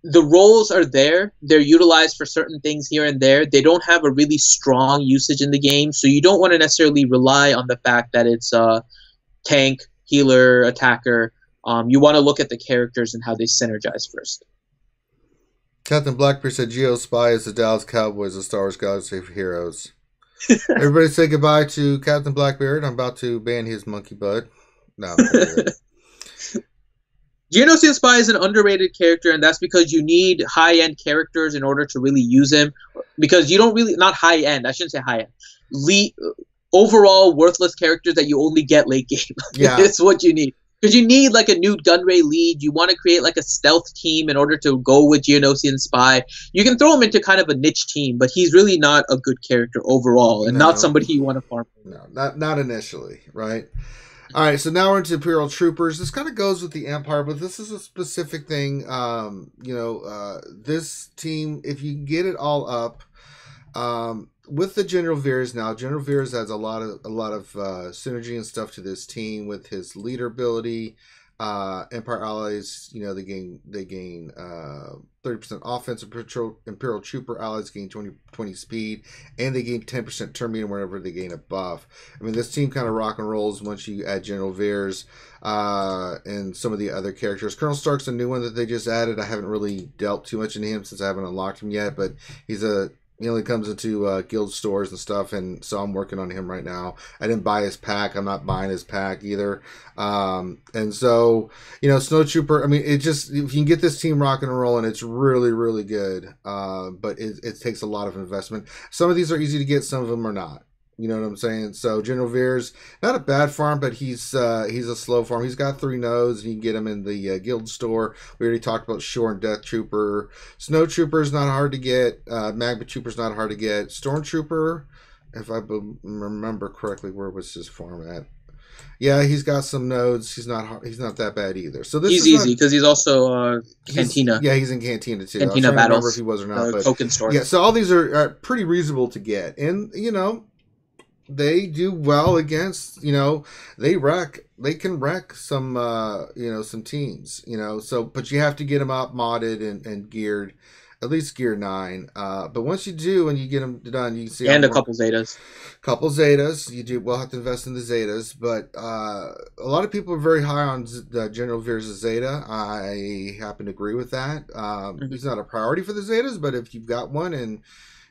the roles are there. They're utilized for certain things here and there. They don't have a really strong usage in the game, so you don't want to necessarily rely on the fact that it's tank, healer, attacker. You want to look at the characters and how they synergize first. Captain Blackbeard said Geo Spy is the Dallas Cowboys of Star Wars Galaxy of Heroes. Everybody say goodbye to Captain Blackbeard. I'm about to ban his monkey butt. No. Geonosian Spy is an underrated character, and that's because you need high-end characters in order to really use him. Because you don't really... Not high-end. I shouldn't say high-end. Overall worthless characters that you only get late game. Yeah. It's what you need. Because you need like a new Gunray lead. You want to create like a stealth team in order to go with Geonosian Spy. You can throw him into kind of a niche team, but he's really not a good character overall, and not somebody you want to farm. No, not initially, right? All right, so now we're into Imperial Troopers. This kind of goes with the Empire, but this is a specific thing. This team, if you can get it all up, with the General Veers now, General Veers adds a lot of synergy and stuff to this team with his leader ability. Empire allies, they gain 30% offense. Imperial Trooper allies gain 20 speed, and they gain 10% turn meter whenever they gain a buff. I mean, this team kind of rock and rolls once you add General Veers and some of the other characters. Colonel Stark's a new one that they just added. I haven't really dealt too much into him since I haven't unlocked him yet, but he only comes into guild stores and stuff, and so I'm working on him right now. I didn't buy his pack. I'm not buying his pack either. And so, Snow Trooper, I mean, if you can get this team rocking and rolling, it's really, really good. But it takes a lot of investment. Some of these are easy to get, some of them are not. You know what I'm saying? So General Veers, not a bad farm, but he's a slow farm. He's got 3 nodes. You can get him in the guild store. We already talked about Shore and Death Trooper. Snow Trooper is not hard to get. Magma Trooper is not hard to get. Stormtrooper, if I remember correctly, where was his farm at? Yeah, he's got some nodes. He's not that bad either. So this he's easy because he's also Cantina. He's in Cantina too. Cantina I battles. remember if he was or not. But token store. Yeah, so all these are pretty reasonable to get, and they do well against, they can wreck some, some teams, so, but you have to get them out modded and geared, at least gear 9. But once you do, and you get them done, you can see. And a couple Zetas. You will have to invest in the Zetas, but a lot of people are very high on General Veers' Zeta. I happen to agree with that. He's not a priority for the Zetas, but if you've got one and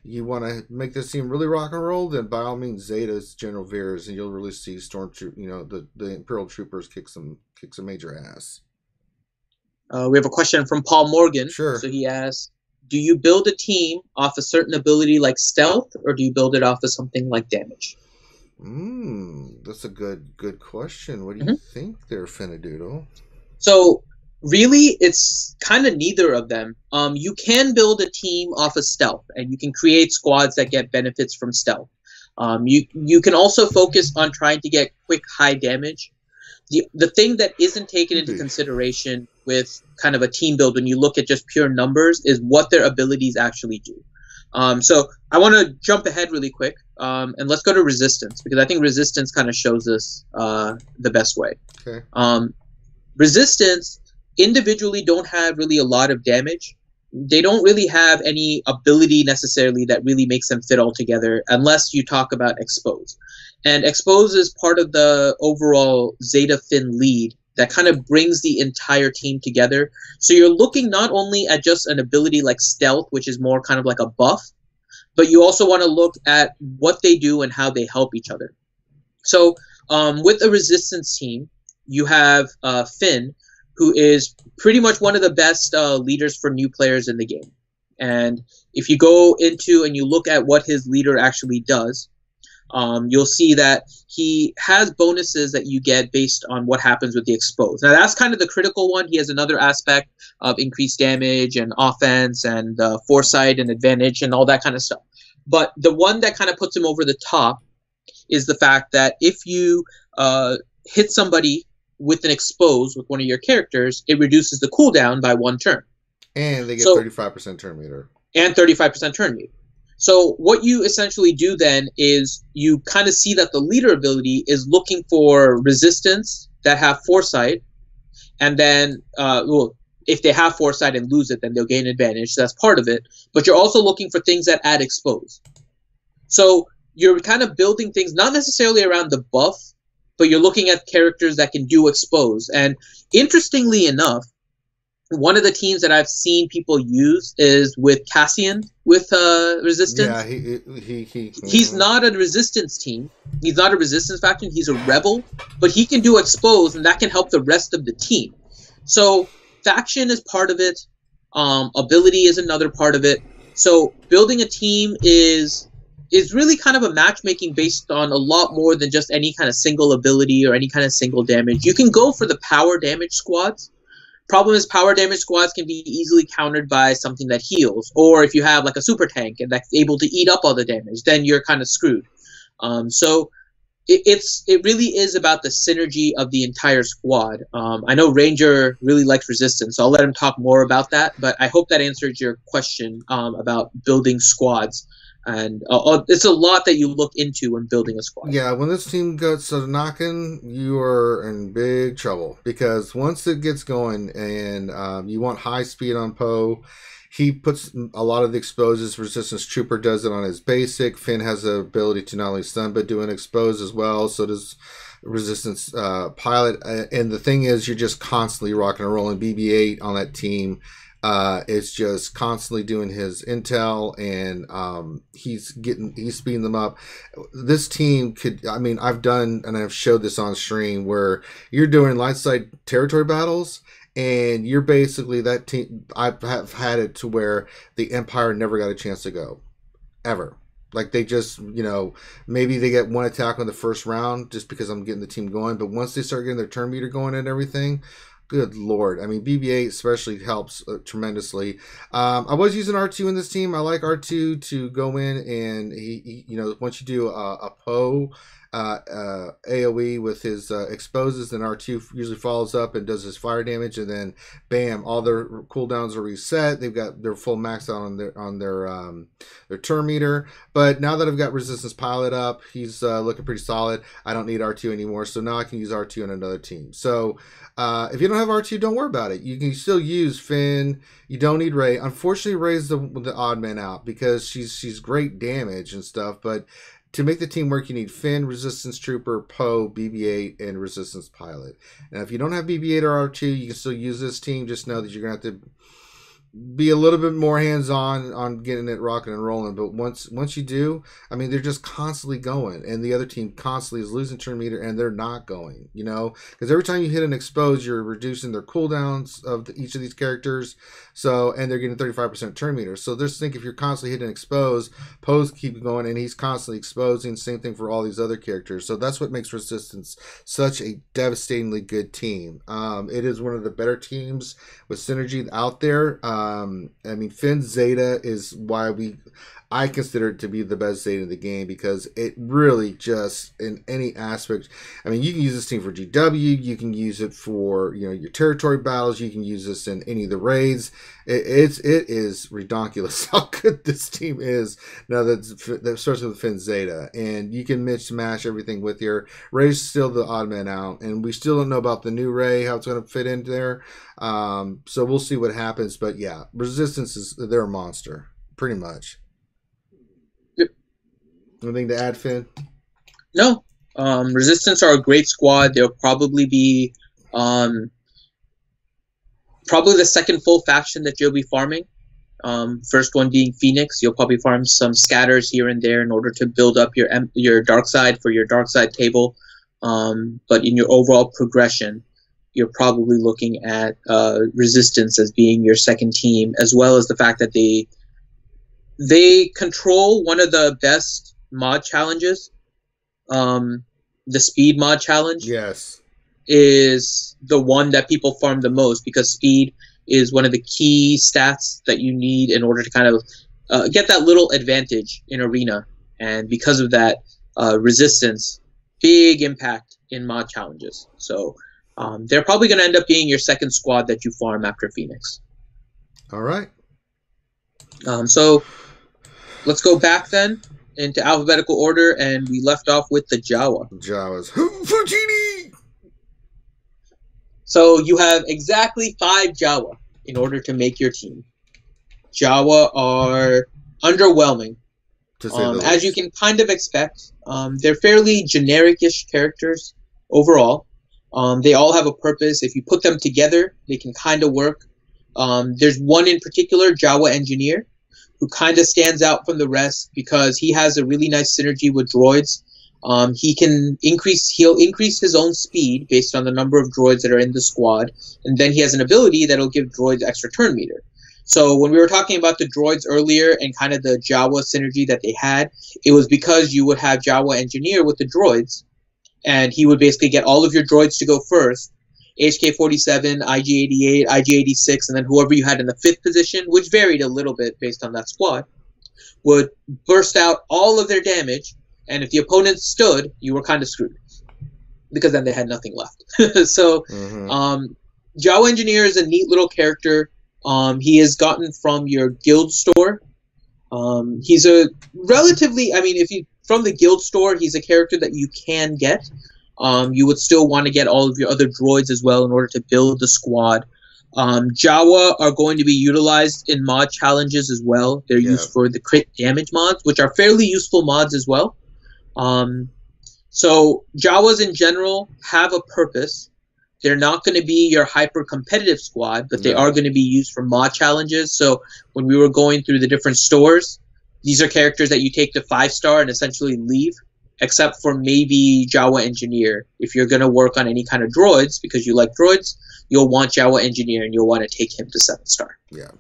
you want to make this team really rock and roll, then by all means, Zeta's General Veers, and you'll really see the Imperial Troopers kick some major ass. We have a question from Paul Morgan. Sure. So he asks, do you build a team off a certain ability like stealth, or do you build it off of something like damage? That's a good question. What do you think there, Finadoodle? So really, it's kind of neither of them. You can build a team off of stealth, and you can create squads that get benefits from stealth. You can also focus on trying to get quick, high damage. The thing that isn't taken into consideration with kind of a team build when you look at just pure numbers is what their abilities actually do. So I want to jump ahead really quick, and let's go to Resistance, because I think Resistance kind of shows us the best way. Okay. Resistance individually don't have really a lot of damage. They don't really have any ability necessarily that really makes them fit all together, unless you talk about Expose. And Expose is part of the overall Zeta Finn lead that kind of brings the entire team together. So you're looking not only at just an ability like Stealth, which is more kind of like a buff, but you also want to look at what they do and how they help each other. So with a Resistance team, you have Finn, who is pretty much one of the best leaders for new players in the game. And if you go into and you look at what his leader actually does, you'll see that he has bonuses that you get based on what happens with the Expose. Now, that's kind of the critical one. He has another aspect of increased damage and offense and foresight and advantage and all that kind of stuff. But the one that kind of puts him over the top is the fact that if you hit somebody with an Expose with one of your characters, it reduces the cooldown by 1 turn. And they get 35% turn meter. And 35% turn meter. So what you essentially do then is you kind of see that the leader ability is looking for resistance that have foresight. And then, if they have foresight and lose it, then they'll gain advantage. So that's part of it. But you're also looking for things that add Expose. So you're kind of building things not necessarily around the buff, but you're looking at characters that can do Expose. And interestingly enough, one of the teams that I've seen people use is with Cassian with Resistance. Yeah, he's not a Resistance team. He's not a Resistance faction. He's a Rebel, but he can do Expose, and that can help the rest of the team. So faction is part of it. Ability is another part of it. So building a team is really kind of a matchmaking based on a lot more than just any kind of single ability or any kind of single damage. You can go for the power damage squads. Problem is, power damage squads can be easily countered by something that heals. Or if you have like a super tank and that's able to eat up all the damage, then you're kind of screwed. So it really is about the synergy of the entire squad. I know Ranger really likes Resistance, so I'll let him talk more about that. But I hope that answers your question about building squads, and it's a lot that you look into when building a squad. Yeah, when this team goes to knocking, you are in big trouble because once it gets going and you want high speed on Poe. He puts a lot of the exposes. Resistance Trooper does it on his basic. Finn has the ability to not only stun but do an expose as well. So does Resistance Pilot. And the thing is, you're just constantly rocking and rolling. BB-8 on that team is just constantly doing his intel, and he's speeding them up. This team could, I mean, I've done and I've showed this on stream where you're doing light side territory battles. And you're basically that team. I have had it to where the Empire never got a chance to go, ever. Like they just, maybe they get one attack on the first round just because I'm getting the team going. But once they start getting their turn meter going and everything, good Lord. I mean, BB-8 especially helps tremendously. I was using R2 in this team. I like R2 to go in and he once you do a Poe. AoE with his exposes, then R2 usually follows up and does his fire damage, and then bam, all their cooldowns are reset. They've got their full max out on their turn meter. But now that I've got Resistance Pilot up, he's looking pretty solid. I don't need R2 anymore, so now I can use R2 on another team. So if you don't have R2, don't worry about it. You can still use Finn. You don't need Rey. Unfortunately, Rey's the odd man out because she's great damage and stuff, but to make the team work, you need Finn, Resistance Trooper, Poe, BB-8, and Resistance Pilot. Now, if you don't have BB-8 or R2, you can still use this team. Just know that you're going to have to be a little bit more hands-on on getting it rocking and rolling. But once you do, I mean, they're just constantly going. And the other team constantly is losing turn meter, and they're not going, Because every time you hit an expose, you're reducing their cooldowns of each of these characters. And they're getting 35% turn meter. So just think if you're constantly hitting expose, Poe's keep going, and he's constantly exposing. Same thing for all these other characters. So that's what makes Resistance such a devastatingly good team. It is one of the better teams with synergy out there. I mean, Finn's Zeta is why I consider it to be the best Zeta in the game because it really just, in any aspect, I mean, you can use this team for GW, you can use it for, your territory battles, you can use this in any of the raids. It is ridiculous how good this team is now that, especially with Finn Zeta, and you can mix match everything with your Rey's still the odd man out, and we still don't know about the new Rey, how it's going to fit in there. So we'll see what happens, but yeah, Resistance they're a monster, pretty much. Yep. Anything to add, Finn? No. Resistance are a great squad. They'll probably be probably the second full faction that you'll be farming. First one being Phoenix. You'll probably farm some scatters here and there in order to build up your dark side for your dark side table. But in your overall progression, you're probably looking at Resistance as being your second team, as well as the fact that they control one of the best mod challenges. The speed mod challenge. Yes. Is the one that people farm the most because speed is one of the key stats that you need in order to kind of get that little advantage in arena. And because of that, Resistance, big impact in mod challenges. So they're probably going to end up being your second squad that you farm after Phoenix. All right. So let's go back then into alphabetical order, and we left off with the Jawa. Jawas. Fujini! So you have exactly 5 Jawa in order to make your team. Jawa are underwhelming. As you can kind of expect. They're fairly generic-ish characters overall. They all have a purpose. If you put them together, they can kind of work. There's one in particular, Jawa Engineer, who kind of stands out from the rest because he has a really nice synergy with droids. He'll increase his own speed based on the number of droids that are in the squad, and then he has an ability that'll give droids extra turn meter. So when we were talking about the droids earlier and kind of the Jawa synergy that they had, it was because you would have Jawa Engineer with the droids, and he would basically get all of your droids to go first, HK-47, IG-88, IG-86, and then whoever you had in the 5th position, which varied a little bit based on that squad, would burst out all of their damage, and if the opponent stood, you were kind of screwed, because then they had nothing left. So, Jawa Engineer is a neat little character. He is gotten from your guild store. He's a relatively, I mean, if you from the guild store, he's a character that you can get. You would still want to get all of your other droids as well in order to build the squad. Jawa are going to be utilized in mod challenges as well. They're used for the crit damage mods, which are fairly useful mods as well. So Jawas in general have a purpose. They're not going to be your hyper-competitive squad, but they are going to be used for mod challenges. So when we were going through the different stores, these are characters that you take to 5-star and essentially leave, except for maybe Jawa Engineer. If you're going to work on any kind of droids, because you like droids, you'll want Jawa Engineer and you'll want to take him to 7-star. Yeah.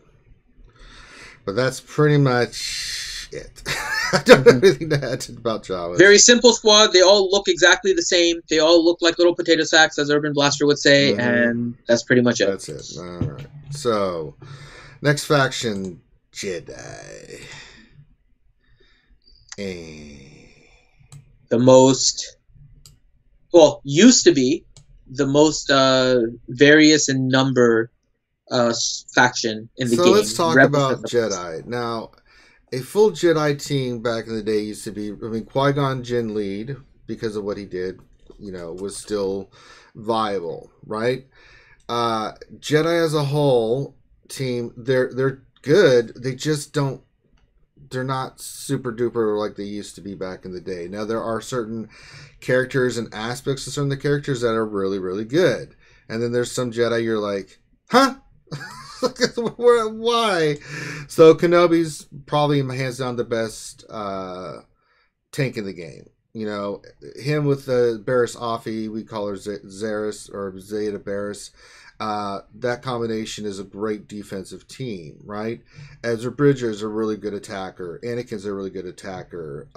But that's pretty much it. I don't have anything to add about Jawa. Very simple squad. They all look exactly the same. They all look like little potato sacks, as Urban Blaster would say, and that's pretty much it. That's it. All right. So, next faction, Jedi. The most, well, used to be the most various in number faction in the game. So let's talk about Jedi. Now, a full Jedi team back in the day used to be, I mean, Qui-Gon Jinn lead, because of what he did, you know, was still viable, right? Jedi as a whole team, they're good. They just don't, they're not super duper like they used to be back in the day. Now, there are certain characters and aspects of some of the characters that are really, really good. And then there's some Jedi you're like, huh? Why? So Kenobi's probably hands down the best tank in the game. You know, him with the Barriss Offee, we call her Zaris or Zeta Barriss. That combination is a great defensive team, right? Ezra Bridger's a really good attacker. Anakin's a really good attacker.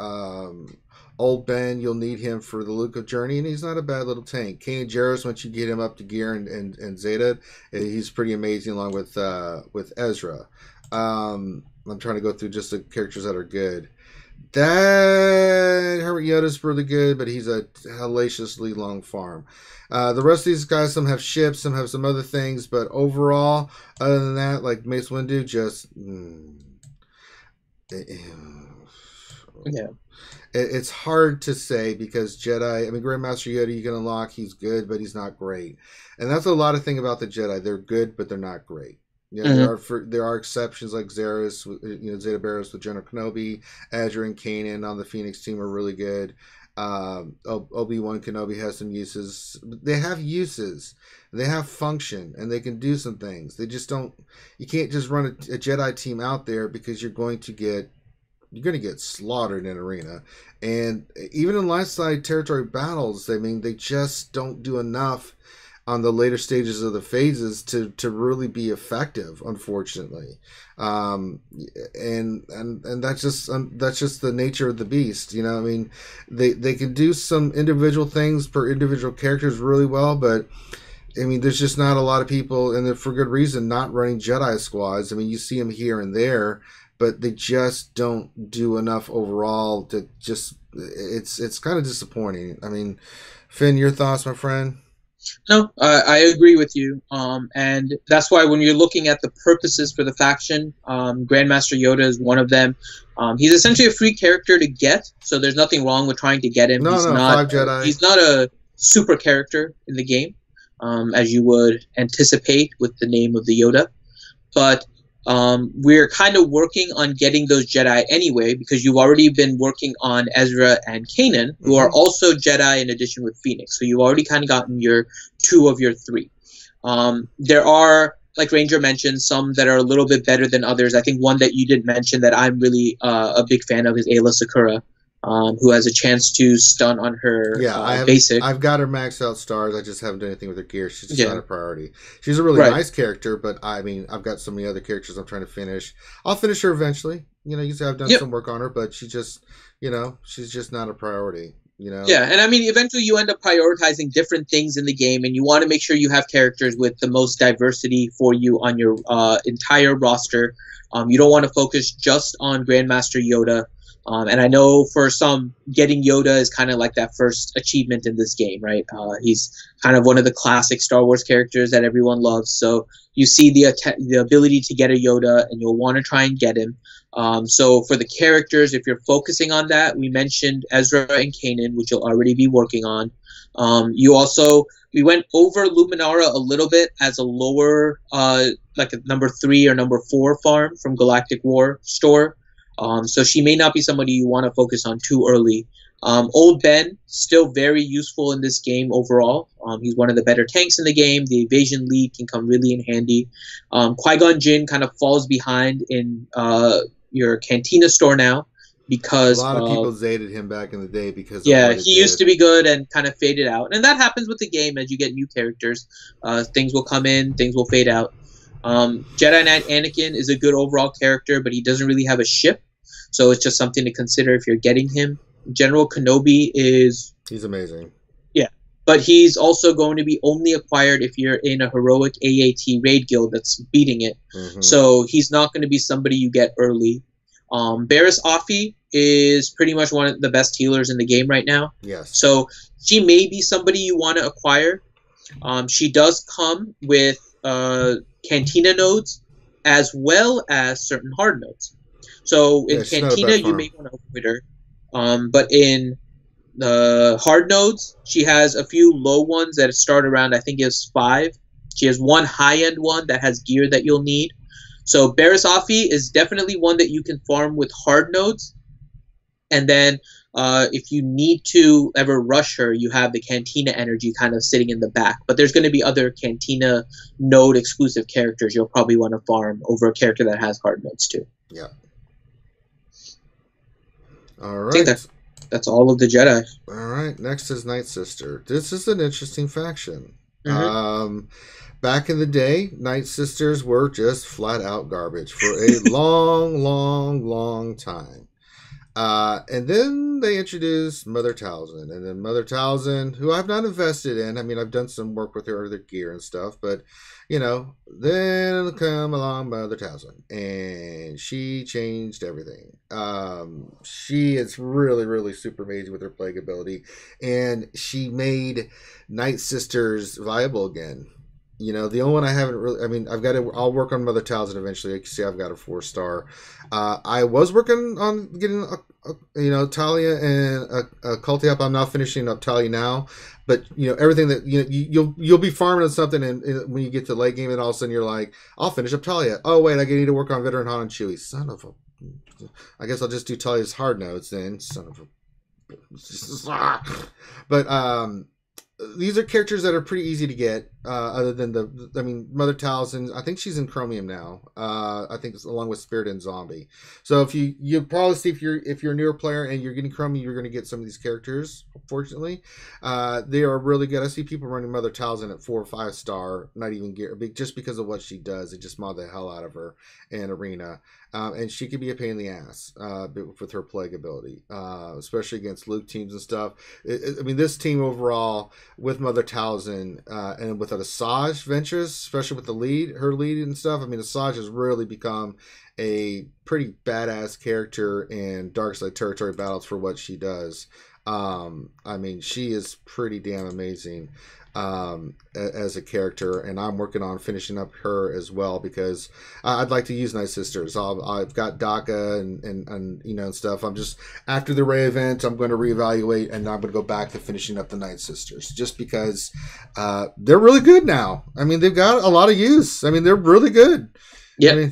Old Ben, you'll need him for the Luke of Journey, and he's not a bad little tank. Kanan Jarrus, once you get him up to gear and Zeta, he's pretty amazing along with Ezra. I'm trying to go through just the characters that are good. That Herbert Yoda's really good, but he's a hellaciously long farm. The rest of these guys, some have ships, some have some other things, but overall, other than that, like Mace Windu, just it's hard to say because Jedi, I mean, Grandmaster Yoda you can unlock, he's good, but he's not great. And that's a lot of thing about the Jedi. They're good, but they're not great. You know, there are exceptions like Zaris, you know, Zeta Barriss with General Kenobi, Ezra and Kanan on the Phoenix team are really good. Obi-Wan Kenobi has some uses. They have uses. They have function, and they can do some things. They just don't. You can't just run a Jedi team out there because you're going to get slaughtered in arena. And even in light side territory battles, I mean, they just don't do enough on the later stages of the phases to really be effective, unfortunately. And that's just the nature of the beast, you know. I mean, they can do some individual things per individual characters really well, but I mean, there's just not a lot of people, and for good reason, not running Jedi squads. I mean, you see them here and there, but they just don't do enough overall to just, it's kind of disappointing. I mean, Finn, your thoughts, my friend? No, I agree with you. And that's why when you're looking at the purposes for the faction, Grandmaster Yoda is one of them. He's essentially a free character to get, so there's nothing wrong with trying to get him. He's not a super character in the game, as you would anticipate with the name of the Yoda. But we're kind of working on getting those Jedi anyway, because you've already been working on Ezra and Kanan, who are also Jedi in addition with Phoenix. So you've already kind of gotten your 2 of your 3. There are, like Ranger mentioned, some that are a little bit better than others. I think one that you didn't mention that I'm really a big fan of is Ayla Secura, who has a chance to stun on her basic. I've got her maxed out stars. I just haven't done anything with her gear. She's just not a priority. She's a really nice character, but I mean, I've got so many other characters I'm trying to finish. I'll finish her eventually. You know, you say I've done some work on her, but she just, you know, she's just not a priority. You know? Yeah, and I mean, eventually you end up prioritizing different things in the game, and you want to make sure you have characters with the most diversity for you on your entire roster. You don't want to focus just on Grandmaster Yoda. And I know for some, getting Yoda is kind of like that first achievement in this game, right? He's kind of one of the classic Star Wars characters that everyone loves. So you see the ability to get a Yoda, and you'll want to try and get him. So for the characters, if you're focusing on that, we mentioned Ezra and Kanan, which you'll already be working on. We went over Luminara a little bit as a lower, like a number 3 or number 4 farm from Galactic War store. So she may not be somebody you want to focus on too early. Old Ben, still very useful in this game overall. He's one of the better tanks in the game. The evasion lead can come really in handy. Qui-Gon Jinn kind of falls behind in your Cantina store now, because a lot of people zated him back in the day because he used to be good and kind of faded out. And that happens with the game as you get new characters. Things will come in, things will fade out. Jedi Knight Anakin is a good overall character, but he doesn't really have a ship, so it's just something to consider if you're getting him. General Kenobi he's amazing. Yeah, but he's also going to be only acquired if you're in a heroic AAT raid guild that's beating it. Mm-hmm. So he's not going to be somebody you get early. Barriss Offee is pretty much one of the best healers in the game right now. Yes. So she may be somebody you want to acquire. She does come with Cantina nodes as well as certain hard nodes. So in Cantina, you may want to avoid her. But in the hard nodes, she has a few low ones that start around, I think it's 5. She has one high-end one that has gear that you'll need. So Barriss Offee is definitely one that you can farm with hard nodes. And then if you need to ever rush her, you have the Cantina energy kind of sitting in the back. But there's going to be other Cantina node exclusive characters you'll probably want to farm over a character that has hard nodes too. Yeah. All right. I think that's all of the Jedi. All right. Next is Nightsister. This is an interesting faction. Mm-hmm. Back in the day, Nightsisters were just flat out garbage for a long time. And then they introduced Mother Talzin. And then Mother Talzin, who I've not invested in. I mean, I've done some work with her, their gear and stuff. But, then come along Mother Talzin. And she changed everything. She is really super amazing with her plague ability. And she made Nightsisters viable again. The only one I haven't really, I'll work on Mother Talzin eventually. You can see I've got a 4-star. I was working on getting, Talia and a Culty up. I'm not finishing up Talia now. But, everything that, you'll be farming on something, and when you get to the late game, and all of a sudden you're like, I'll finish up Talia. Oh, wait, I need to work on Veteran Han and Chewie. Son of a, I guess I'll just do Talia's hard notes then. Son of a, but, these are characters that are pretty easy to get, other than Mother Talzin. I think she's in Chromium now. I think it's along with Spirit and Zombie. So if you'll probably see if you're a newer player and you're getting Chromium, you're going to get some of these characters. Fortunately, they are really good. I see people running Mother Talzin at 4 or 5 star, not even gear, just because of what she does. They just mod the hell out of her in Arena. And she can be a pain in the ass with her plague ability, especially against Luke teams and stuff. This team overall with Mother Talzin and with Asajj Ventress, especially with her lead and stuff. Asajj has really become a pretty badass character in Darkside territory battles for what she does. She is pretty damn amazing. As a character, and I'm working on finishing up her as well because I'd like to use Nightsisters. I've got DACA and stuff. I'm just after the Ray event, I'm going to reevaluate and I'm going to go back to finishing up the Nightsisters just because they're really good now. They've got a lot of use. They're really good. Yeah.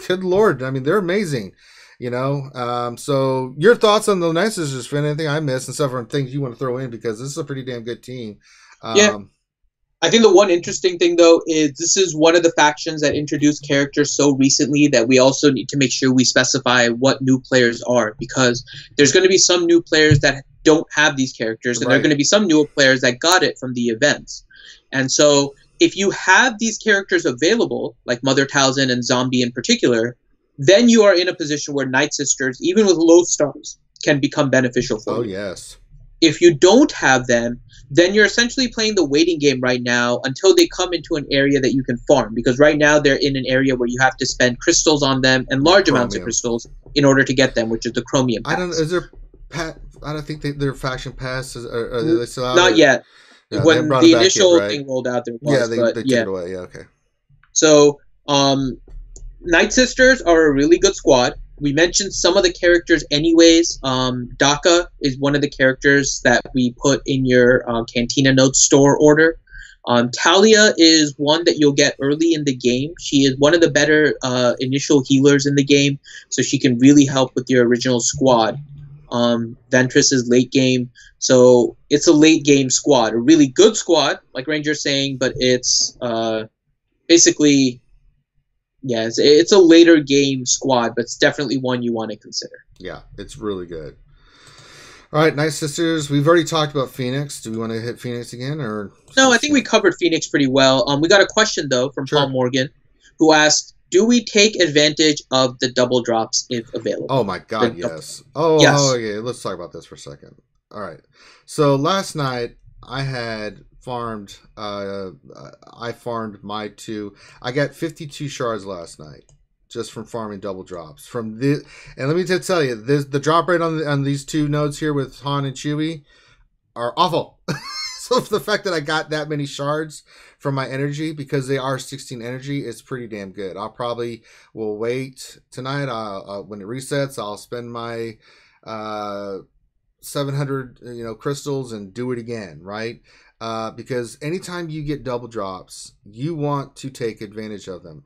Good Lord. They're amazing. So your thoughts on the Nightsisters, Finn? Anything I missed and stuff, or things you want to throw in because this is a pretty damn good team. I think the one interesting thing, though, is this is one of the factions that introduced characters so recently that we also need to make sure we specify what new players are, because there's going to be some new players that don't have these characters, and there are going to be some newer players that got it from the events. And so if you have these characters available, like Mother Talzin and Zombie in particular, then you are in a position where Nightsisters, even with low stars, can become beneficial for you. Oh, yes. If you don't have them, then you're essentially playing the waiting game right now until they come into an area that you can farm. Because right now they're in an area where you have to spend crystals on them and large amounts of crystals in order to get them, which is the Chromium Pass. I don't. Is there? I don't think their faction passes. Are they still out? Not yet. Yeah, when the initial thing rolled out, there was. Yeah, they took it away. Yeah, okay. So, Nightsisters are a really good squad. We mentioned some of the characters anyways. Daka is one of the characters that we put in your Cantina Notes store order. Talia is one that you'll get early in the game. She is one of the better initial healers in the game, so she can really help with your original squad. Ventress is late game, so it's a late game squad. A really good squad, like Ranger's saying, but it's basically... Yeah, it's a later game squad, but it's definitely one you want to consider. Yeah, it's really good. All right, Nightsisters. We've already talked about Phoenix. Do we want to hit Phoenix again, or no? I think we covered Phoenix pretty well. We got a question though from Paul Morgan, who asked, "Do we take advantage of the double drops if available?" Oh my God, yes. Oh, okay. Let's talk about this for a second. All right. So last night I had farmed. I farmed my 2. I got 52 shards last night just from farming double drops. From this, and let me tell you, the drop rate on these 2 nodes here with Han and Chewie are awful. So the fact that I got that many shards from my energy, because they are 16 energy, is pretty damn good. I'll probably will wait tonight. When it resets, I'll spend my 700 crystals and do it again, right? Because anytime you get double drops, you want to take advantage of them.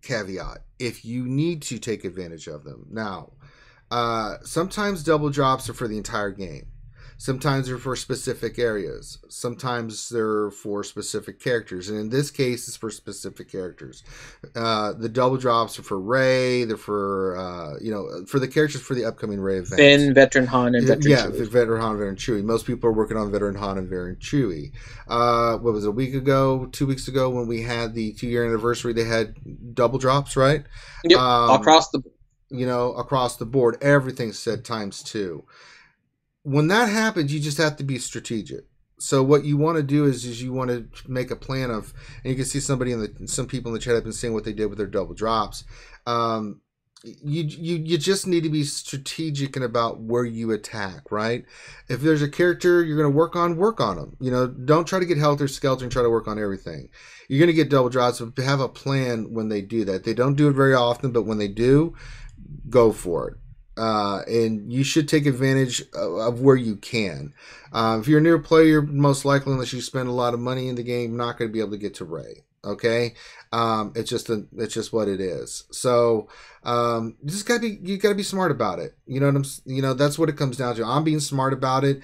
Caveat: if you need to take advantage of them. Now, sometimes double drops are for the entire game. Sometimes they're for specific areas. Sometimes they're for specific characters. And in this case, it's for specific characters. The double drops are for Rey. They're for, for the characters for the upcoming Rey event. Finn, Veteran Han, and Veteran Chewie. Yeah, Veteran Han, Veteran Chewie. Most people are working on Veteran Han and Veteran Chewie. What was it, a week ago, 2 weeks ago, when we had the 2-year anniversary, they had double drops, right? Yep, across the across the board. Everything said times 2. When that happens, you just have to be strategic. So what you want to do is you want to make a plan of, and you can see some people in the chat have been saying what they did with their double drops. You just need to be strategic and about where you attack, right? If there's a character you're going to work on them. Don't try to get helter skelter and try to work on everything. You're going to get double drops, but have a plan when they do that. They don't do it very often, but when they do, go for it. And you should take advantage of where you can. If you're a new player, you're most likely, unless you spend a lot of money in the game, not going to be able to get to Rey. Okay, it's just what it is. So you gotta be smart about it. That's what it comes down to. I'm being smart about it.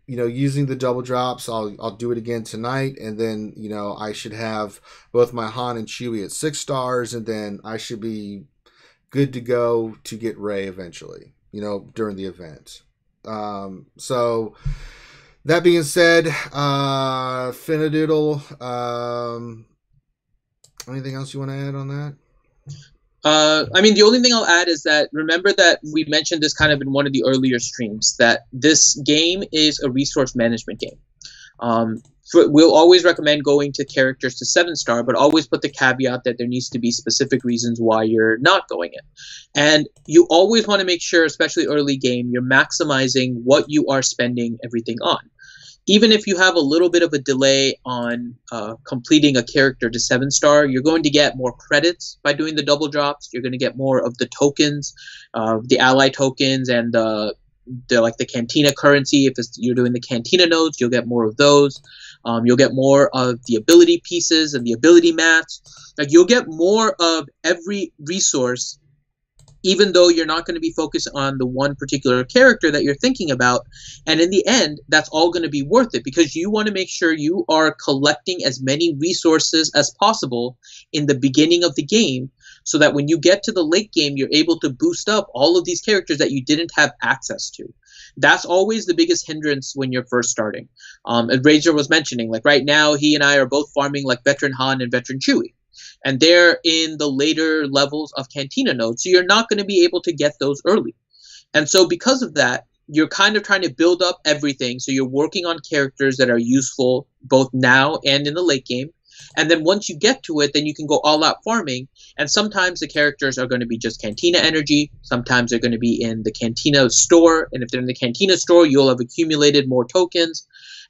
Using the double drops. I'll do it again tonight, and then I should have both my Han and Chewie at 6 stars, and then I should be good to go to get Rey eventually, during the event. So that being said, Finadoodle, anything else you want to add on that? The only thing I'll add is that remember that we mentioned this kind of in one of the earlier streams, that this game is a resource management game. We'll always recommend going to characters to 7-star, but always put the caveat that there needs to be specific reasons why you're not going in. And you always want to make sure, especially early game, you're maximizing what you are spending everything on. Even if you have a little bit of a delay on completing a character to 7-star, you're going to get more credits by doing the double drops. You're going to get more of the tokens, the ally tokens, and the Cantina currency. If you're doing the Cantina nodes, you'll get more of those. You'll get more of the ability pieces and the ability mats. You'll get more of every resource, even though you're not going to be focused on the one particular character that you're thinking about. And in the end, that's all going to be worth it, because you want to make sure you are collecting as many resources as possible in the beginning of the game, so that when you get to the late game, you're able to boost up all of these characters that you didn't have access to. That's always the biggest hindrance when you're first starting. As Razor was mentioning, right now, he and I are both farming Veteran Han and Veteran Chewie. And they're in the later levels of Cantina nodes, so you're not going to be able to get those early. And so because of that, you're kind of trying to build up everything. So you're working on characters that are useful both now and in the late game. And then once you get to it, then you can go all out farming. And sometimes the characters are going to be just Cantina energy. Sometimes they're going to be in the Cantina store. And if they're in the Cantina store, you'll have accumulated more tokens.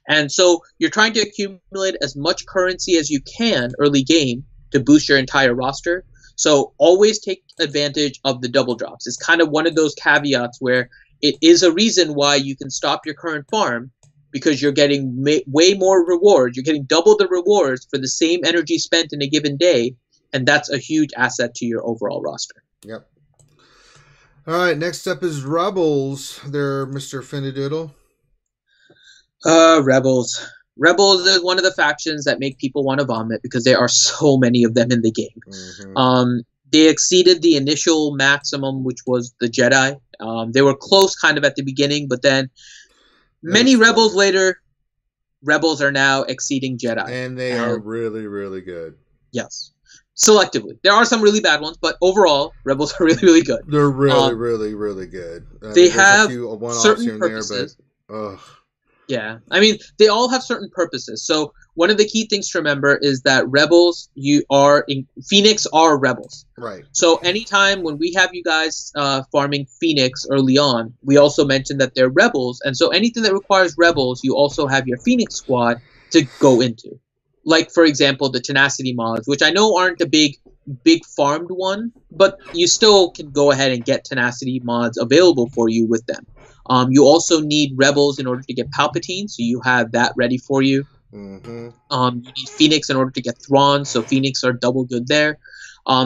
And so you're trying to accumulate as much currency as you can early game to boost your entire roster. So always take advantage of the double drops. It's kind of one of those caveats where it is a reason why you can stop your current farm, because you're getting way more rewards. You're getting double the rewards for the same energy spent in a given day, and that's a huge asset to your overall roster. Yep. All right, next up is Rebels. They're Mr. Finnadoodle. Rebels. Rebels is one of the factions that make people want to vomit because there are so many of them in the game. Mm-hmm. They exceeded the initial maximum, which was the Jedi. They were close kind of at the beginning, but then many Rebels later, Rebels are now exceeding Jedi. And they are really, really good. Yes. Selectively. There are some really bad ones, but overall, Rebels are really, really good. They're really, really, really good. They have certain purposes. Ugh. Yeah, I mean, they all have certain purposes. So one of the key things to remember is that Rebels, Phoenix are Rebels. Right. So anytime when we have you guys farming Phoenix early on, we also mention that they're Rebels. And so anything that requires Rebels, you also have your Phoenix squad to go into. Like, for example, the Tenacity mods, which I know aren't a big farmed one, but you still can go ahead and get Tenacity mods available for you with them. You also need Rebels in order to get Palpatine, so you have that ready for you. Mm-hmm. You need Phoenix in order to get Thrawn, so Phoenix are double good there.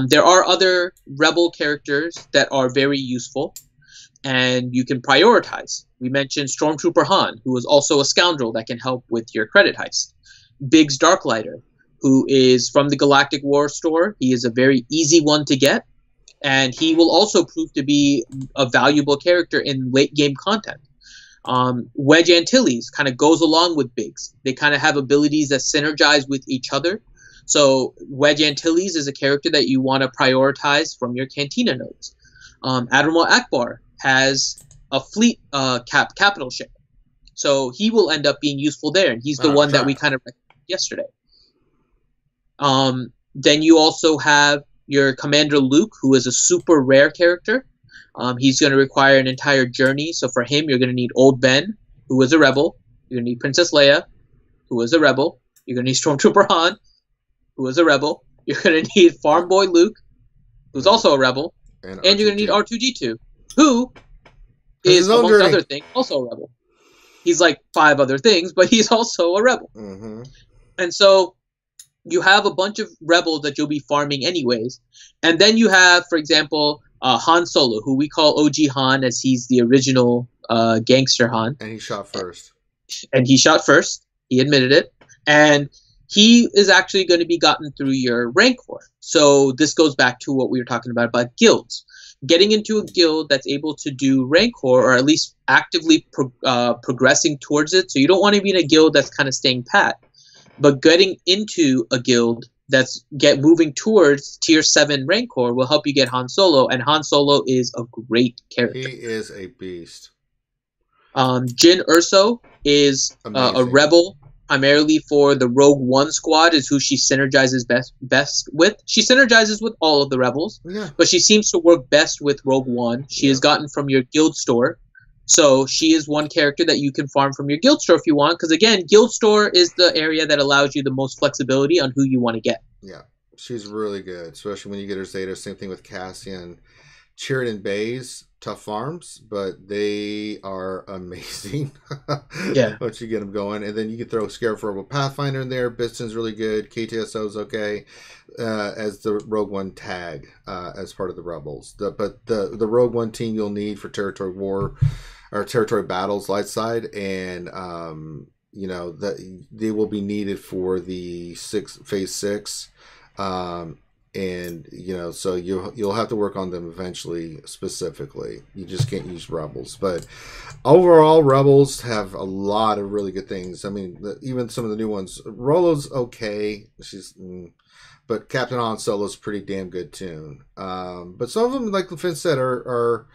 There are other Rebel characters that are very useful, and you can prioritize. We mentioned Stormtrooper Han, who is also a scoundrel that can help with your credit heist. Biggs Darklighter, who is from the Galactic War store. He is a very easy one to get. And he will also prove to be a valuable character in late game content. Wedge Antilles kind of goes along with Biggs. They kind of have abilities that synergize with each other. So Wedge Antilles is a character that you want to prioritize from your Cantina nodes. Admiral Akbar has a fleet capital ship. So he will end up being useful there. And he's the one that we kind of recommended yesterday. Then you also have your Commander Luke, who is a super rare character. He's going to require an entire journey. So for him, you're going to need Old Ben, who is a rebel. You're going to need Princess Leia, who is a rebel. You're going to need Stormtrooper Han, who is a rebel. You're going to need Farm Boy Luke, who's also a rebel. And you're going to need R2-D2, who is, amongst other things, also a rebel. He's like 5 other things, but he's also a rebel. Mm-hmm. And so you have a bunch of rebels that you'll be farming anyways. And then you have, for example, Han Solo, who we call OG Han, as he's the original gangster Han. And he shot first. And he shot first. He admitted it. And he is actually going to be gotten through your rank war. So this goes back to what we were talking about guilds. Getting into a guild that's able to do Rancor, or at least actively progressing towards it. So you don't want to be in a guild that's kind of staying pat. But getting into a guild that's moving towards tier 7 Rancor will help you get Han Solo, and Han Solo is a great character. He is a beast. Jyn Erso is a rebel, primarily for the Rogue One squad, is who she synergizes best with. She synergizes with all of the rebels, but she seems to work best with Rogue One. She is gotten from your guild store. So she is one character that you can farm from your guild store if you want, because again, guild store is the area that allows you the most flexibility on who you want to get. Yeah, she's really good, especially when you get her Zeta. Same thing with Cassian. Sheridan Bays, tough farms, but they are amazing. Yeah. Once you get them going. And then you can throw Scarab Pathfinder in there. Biston's really good. KTSO's okay as the Rogue One tag as part of the Rebels. But the Rogue One team you'll need for territory war or territory battles, light side, and that they will be needed for the phase 6. And so you'll have to work on them eventually. Specifically, you just can't use Rebels. But overall, Rebels have a lot of really good things. I mean, even some of the new ones. Rolo's okay. But Captain Han Solo's pretty damn good tune. But some of them, like Finn said, are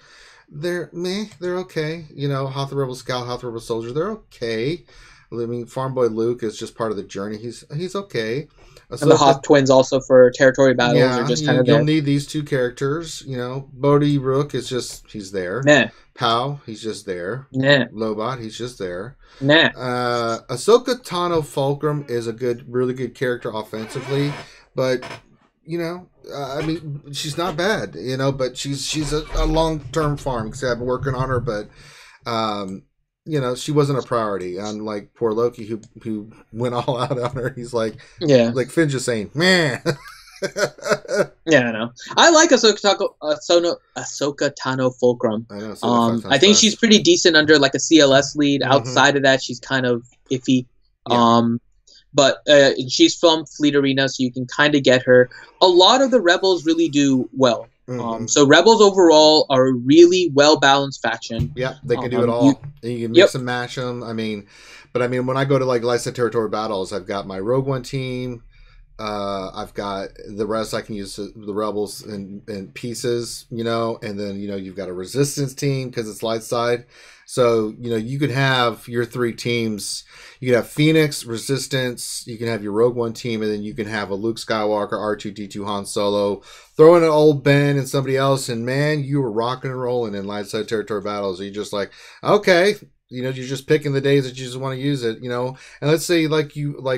they're okay. Hoth the Rebel Scout, Hoth the Rebel Soldier, they're okay. I mean, Farm Boy Luke is just part of the journey. He's okay. And the Hoth twins also for territory battles are just kind of there. You'll need these two characters. You know, Bodhi Rook is just, he's there. Nah. Pow, he's just there. Nah. Lobot, he's just there. Nah. Ahsoka Tano Fulcrum is a really good character offensively, but you know, I mean, she's not bad, you know, but she's a long-term farm because I've been working on her, but you know, she wasn't a priority. Unlike poor Loki, who went all out on her. He's like, like Finn's just saying, man. Yeah, I know. I like Ahsoka Tano Fulcrum. I know. I think she's pretty decent under like a CLS lead. Mm-hmm. Outside of that, she's kind of iffy. Yeah. But she's from Fleet Arena, so you can kind of get her. A lot of the Rebels really do well. Mm-hmm. So Rebels overall are a really well-balanced faction. Yeah, they can do it all. You can mix and match them. I mean, when I go to like Lysa Territory battles, I've got my Rogue One team. I've got the rest. I can use the Rebels in pieces, you know, and then, you know, you've got a Resistance team because it's light side. So, you know, you could have your three teams. You could have Phoenix, Resistance, you can have your Rogue One team, and then you can have a Luke Skywalker, R2-D2 Han Solo, throw in an old Ben and somebody else, and man, you were rocking and rolling in light side territory battles. You're just like, okay, you know, you're just picking the days that you just want to use it, you know. And let's say like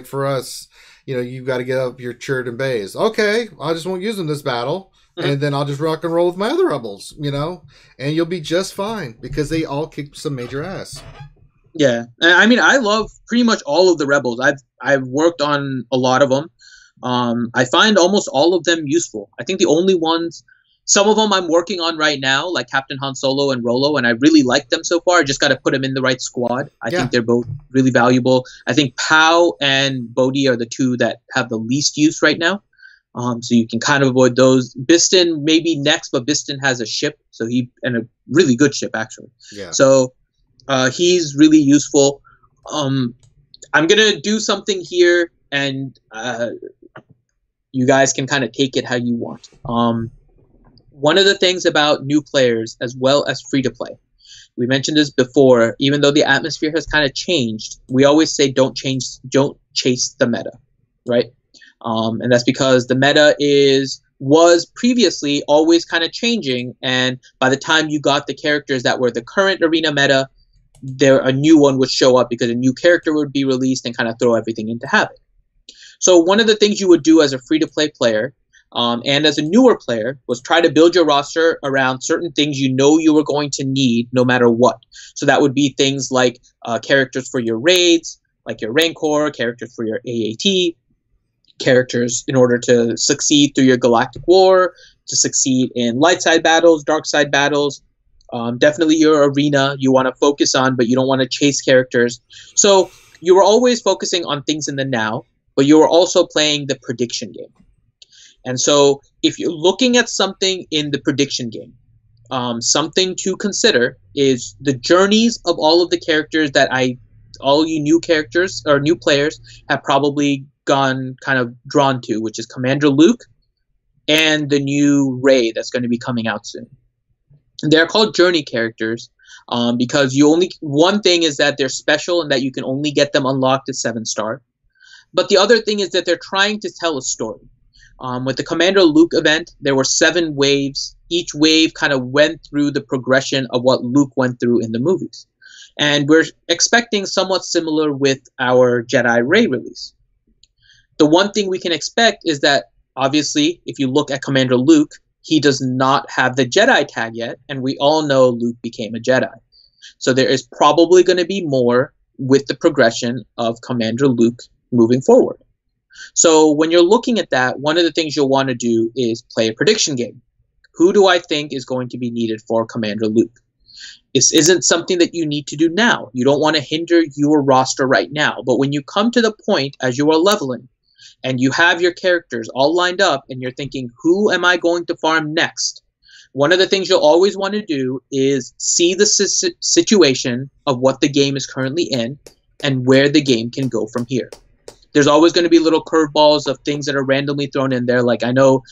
for us, you know, you've got to get up your Chirrut and Bays. Okay, I just won't use them this battle. And then I'll just rock and roll with my other Rebels, you know, and you'll be just fine because they all kick some major ass. Yeah, I mean, I love pretty much all of the Rebels. I've worked on a lot of them. I find almost all of them useful. I think the only ones, some of them I'm working on right now, like Captain Han Solo and Rolo, and I really like them so far. I just got to put them in the right squad. I think they're both really valuable. I think Pow and Bodhi are the two that have the least use right now. So you can kind of avoid those. Biston maybe next, but Biston has a ship, and a really good ship actually. Yeah. So he's really useful. I'm gonna do something here, and you guys can kind of take it how you want. One of the things about new players as well as free to play, we mentioned this before. Even though the atmosphere has kind of changed, we always say don't chase the meta, right? And that's because the meta was previously always kind of changing, and by the time you got the characters that were the current arena meta, a new one would show up because a new character would be released and kind of throw everything into havoc. So one of the things you would do as a free-to-play player and as a newer player was try to build your roster around certain things you know you were going to need no matter what. So that would be things like characters for your raids, like your Rancor, characters for your AAT, characters in order to succeed through your Galactic War, to succeed in light side battles, dark side battles. Definitely your arena you want to focus on, but you don't want to chase characters. So you were always focusing on things in the now, but you were also playing the prediction game. And so if you're looking at something in the prediction game, something to consider is the journeys of all of the characters that all you new characters or new players have probably gone kind of drawn to, which is Commander Luke and the new raid that's going to be coming out soon. And they're called journey characters because one thing is that they're special and that you can only get them unlocked at 7-star. But the other thing is that they're trying to tell a story. With the Commander Luke event, there were 7 waves. Each wave kind of went through the progression of what Luke went through in the movies. And we're expecting somewhat similar with our Jedi Ray release. The one thing we can expect is that, obviously, if you look at Commander Luke, he does not have the Jedi tag yet, and we all know Luke became a Jedi. So there is probably going to be more with the progression of Commander Luke moving forward. So when you're looking at that, one of the things you'll want to do is play a prediction game. Who do I think is going to be needed for Commander Luke? This isn't something that you need to do now. You don't want to hinder your roster right now. But when you come to the point as you are leveling, and you have your characters all lined up, and you're thinking, who am I going to farm next? One of the things you'll always want to do is see the situation of what the game is currently in and where the game can go from here. There's always going to be little curveballs of things that are randomly thrown in there. Like I know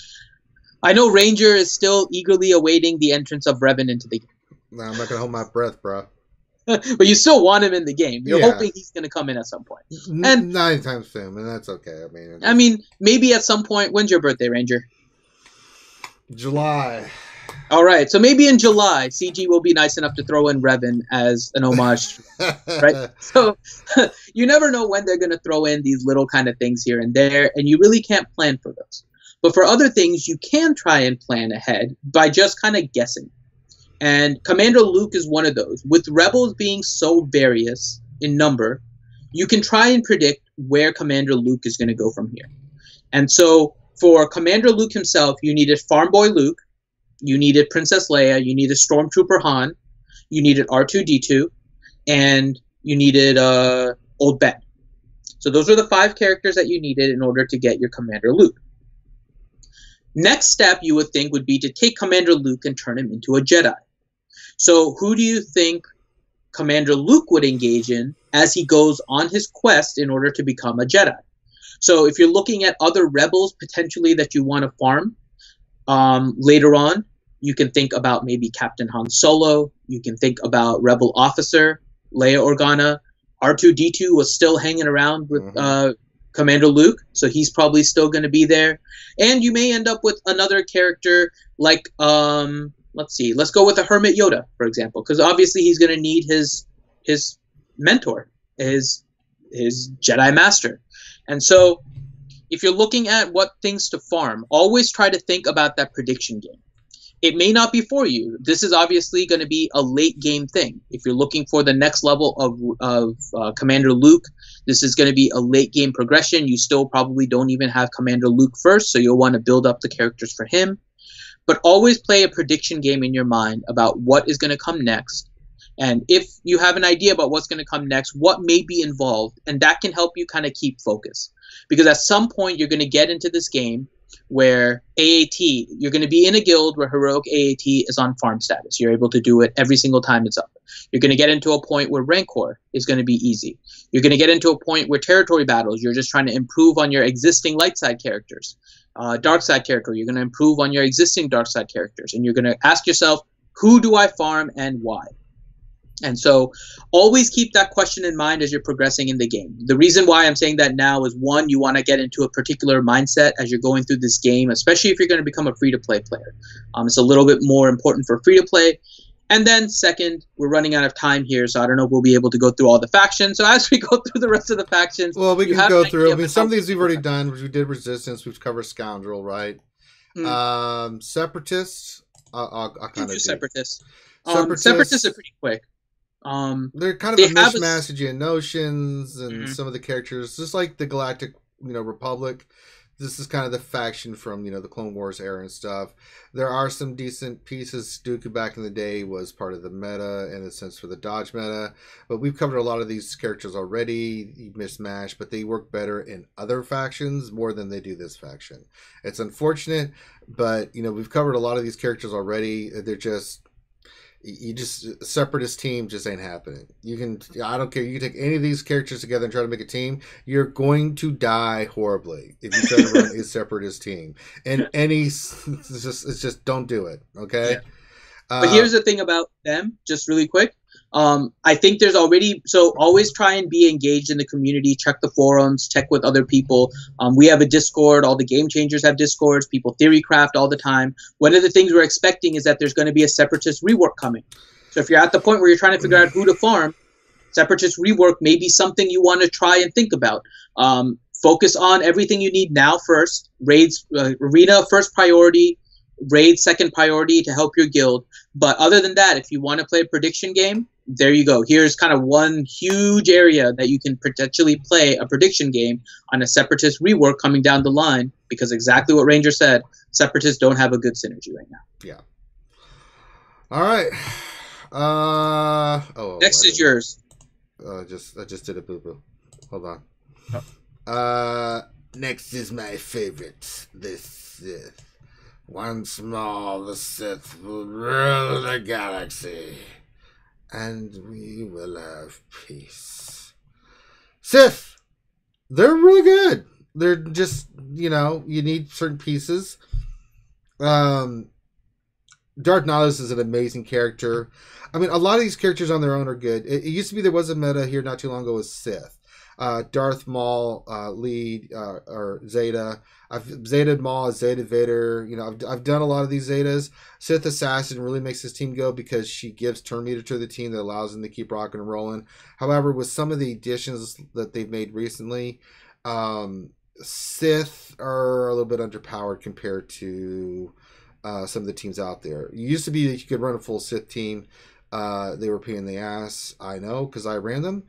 Ranger is still eagerly awaiting the entrance of Revan into the game. No, I'm not going to hold my breath, bro. but you still want him in the game. You're hoping he's going to come in at some point. And not anytime soon, and that's okay. I mean, maybe at some point. When's your birthday, Ranger? July. All right, so maybe in July, CG will be nice enough to throw in Revan as an homage, right? So you never know when they're going to throw in these little kind of things here and there, and you really can't plan for those. But for other things, you can try and plan ahead by just kind of guessing. And Commander Luke is one of those. With Rebels being so various in number, you can try and predict where Commander Luke is going to go from here. And so for Commander Luke himself, you needed Farm Boy Luke, you needed Princess Leia, you needed Stormtrooper Han, you needed R2-D2, and you needed Old Ben. So those are the 5 characters that you needed in order to get your Commander Luke. Next step, you would think, would be to take Commander Luke and turn him into a Jedi. So who do you think Commander Luke would engage in as he goes on his quest in order to become a Jedi? So if you're looking at other rebels potentially that you want to farm later on, you can think about maybe Captain Han Solo. You can think about Rebel Officer, Leia Organa. R2-D2 was still hanging around with Commander Luke, so he's probably still going to be there. And you may end up with another character like, let's see, let's go with a Hermit Yoda, for example, because obviously he's going to need his mentor, his Jedi Master. And so if you're looking at what things to farm, always try to think about that prediction game. It may not be for you. This is obviously going to be a late game thing. If you're looking for the next level of Commander Luke, this is going to be a late game progression. You still probably don't even have Commander Luke first, so you'll want to build up the characters for him. But always play a prediction game in your mind about what is going to come next. And if you have an idea about what's going to come next, what may be involved, and that can help you kind of keep focus. Because at some point, you're going to get into this game where AAT, you're going to be in a guild where heroic AAT is on farm status. You're able to do it every single time it's up. You're going to get into a point where Rancor is going to be easy. You're going to get into a point where territory battles, you're just trying to improve on your existing light side characters. Dark side character, you're going to improve on your existing dark side characters. And you're going to ask yourself, who do I farm and why? And so always keep that question in mind as you're progressing in the game. The reason why I'm saying that now is, one, you want to get into a particular mindset as you're going through this game, especially if you're going to become a free-to-play player. It's a little bit more important for free-to-play. And then second, we're running out of time here, so I don't know if we'll be able to go through all the factions. So as we go through the rest of the factions... Well, we can go through. I mean, some of these we've already done. We did Resistance. We've covered Scoundrel, right? Separatists. I'll kind of do Separatists. Separatists are pretty quick. They're kind of a mishmash of Geonosians and some of the characters, just like the Galactic, Republic. This is kind of the faction from, the Clone Wars era and stuff. There are some decent pieces. Dooku back in the day was part of the meta, in a sense, for the dodge meta. But we've covered a lot of these characters already, mishmash, but they work better in other factions more than they do this faction. It's unfortunate, but, we've covered a lot of these characters already. They're just... Separatist team just ain't happening. I don't care. You can take any of these characters together and try to make a team. You're going to die horribly if you try to run a Separatist team. And it's just don't do it. Okay. Yeah. But here's the thing about them, just really quick. I think there's already, so always try and be engaged in the community, check the forums, check with other people. We have a Discord, all the Game Changers have Discords, people theorycraft all the time. One of the things we're expecting is that there's going to be a Separatist rework coming. So if you're at the point where you're trying to figure out who to farm, Separatist rework may be something you want to try and think about. Focus on everything you need now first. Raids, arena first priority, raid second priority to help your guild. But other than that, if you want to play a prediction game, there you go. Here's kind of one huge area that you can potentially play a prediction game on a Separatist rework coming down the line, because exactly what Ranger said, Separatists don't have a good synergy right now. Yeah. All right. Next is yours. I just did a boo-boo. Hold on. Oh. Next is my favorite. The Sith. Once more, the Sith will rule the galaxy, and we will have peace. Sith, they're really good. They're just, you need certain pieces. Darth Nihilus is an amazing character. I mean, a lot of these characters on their own are good. It used to be there was a meta here not too long ago with Sith. Darth Maul, lead, or Zeta. I've Zetaed Maul, Zetaed Vader. You know, I've done a lot of these Zetas. Sith Assassin really makes his team go because she gives turn meter to the team that allows them to keep rocking and rolling. However, with some of the additions that they've made recently, Sith are a little bit underpowered compared to some of the teams out there. It used to be that you could run a full Sith team. They were a pain in the ass. I know because I ran them.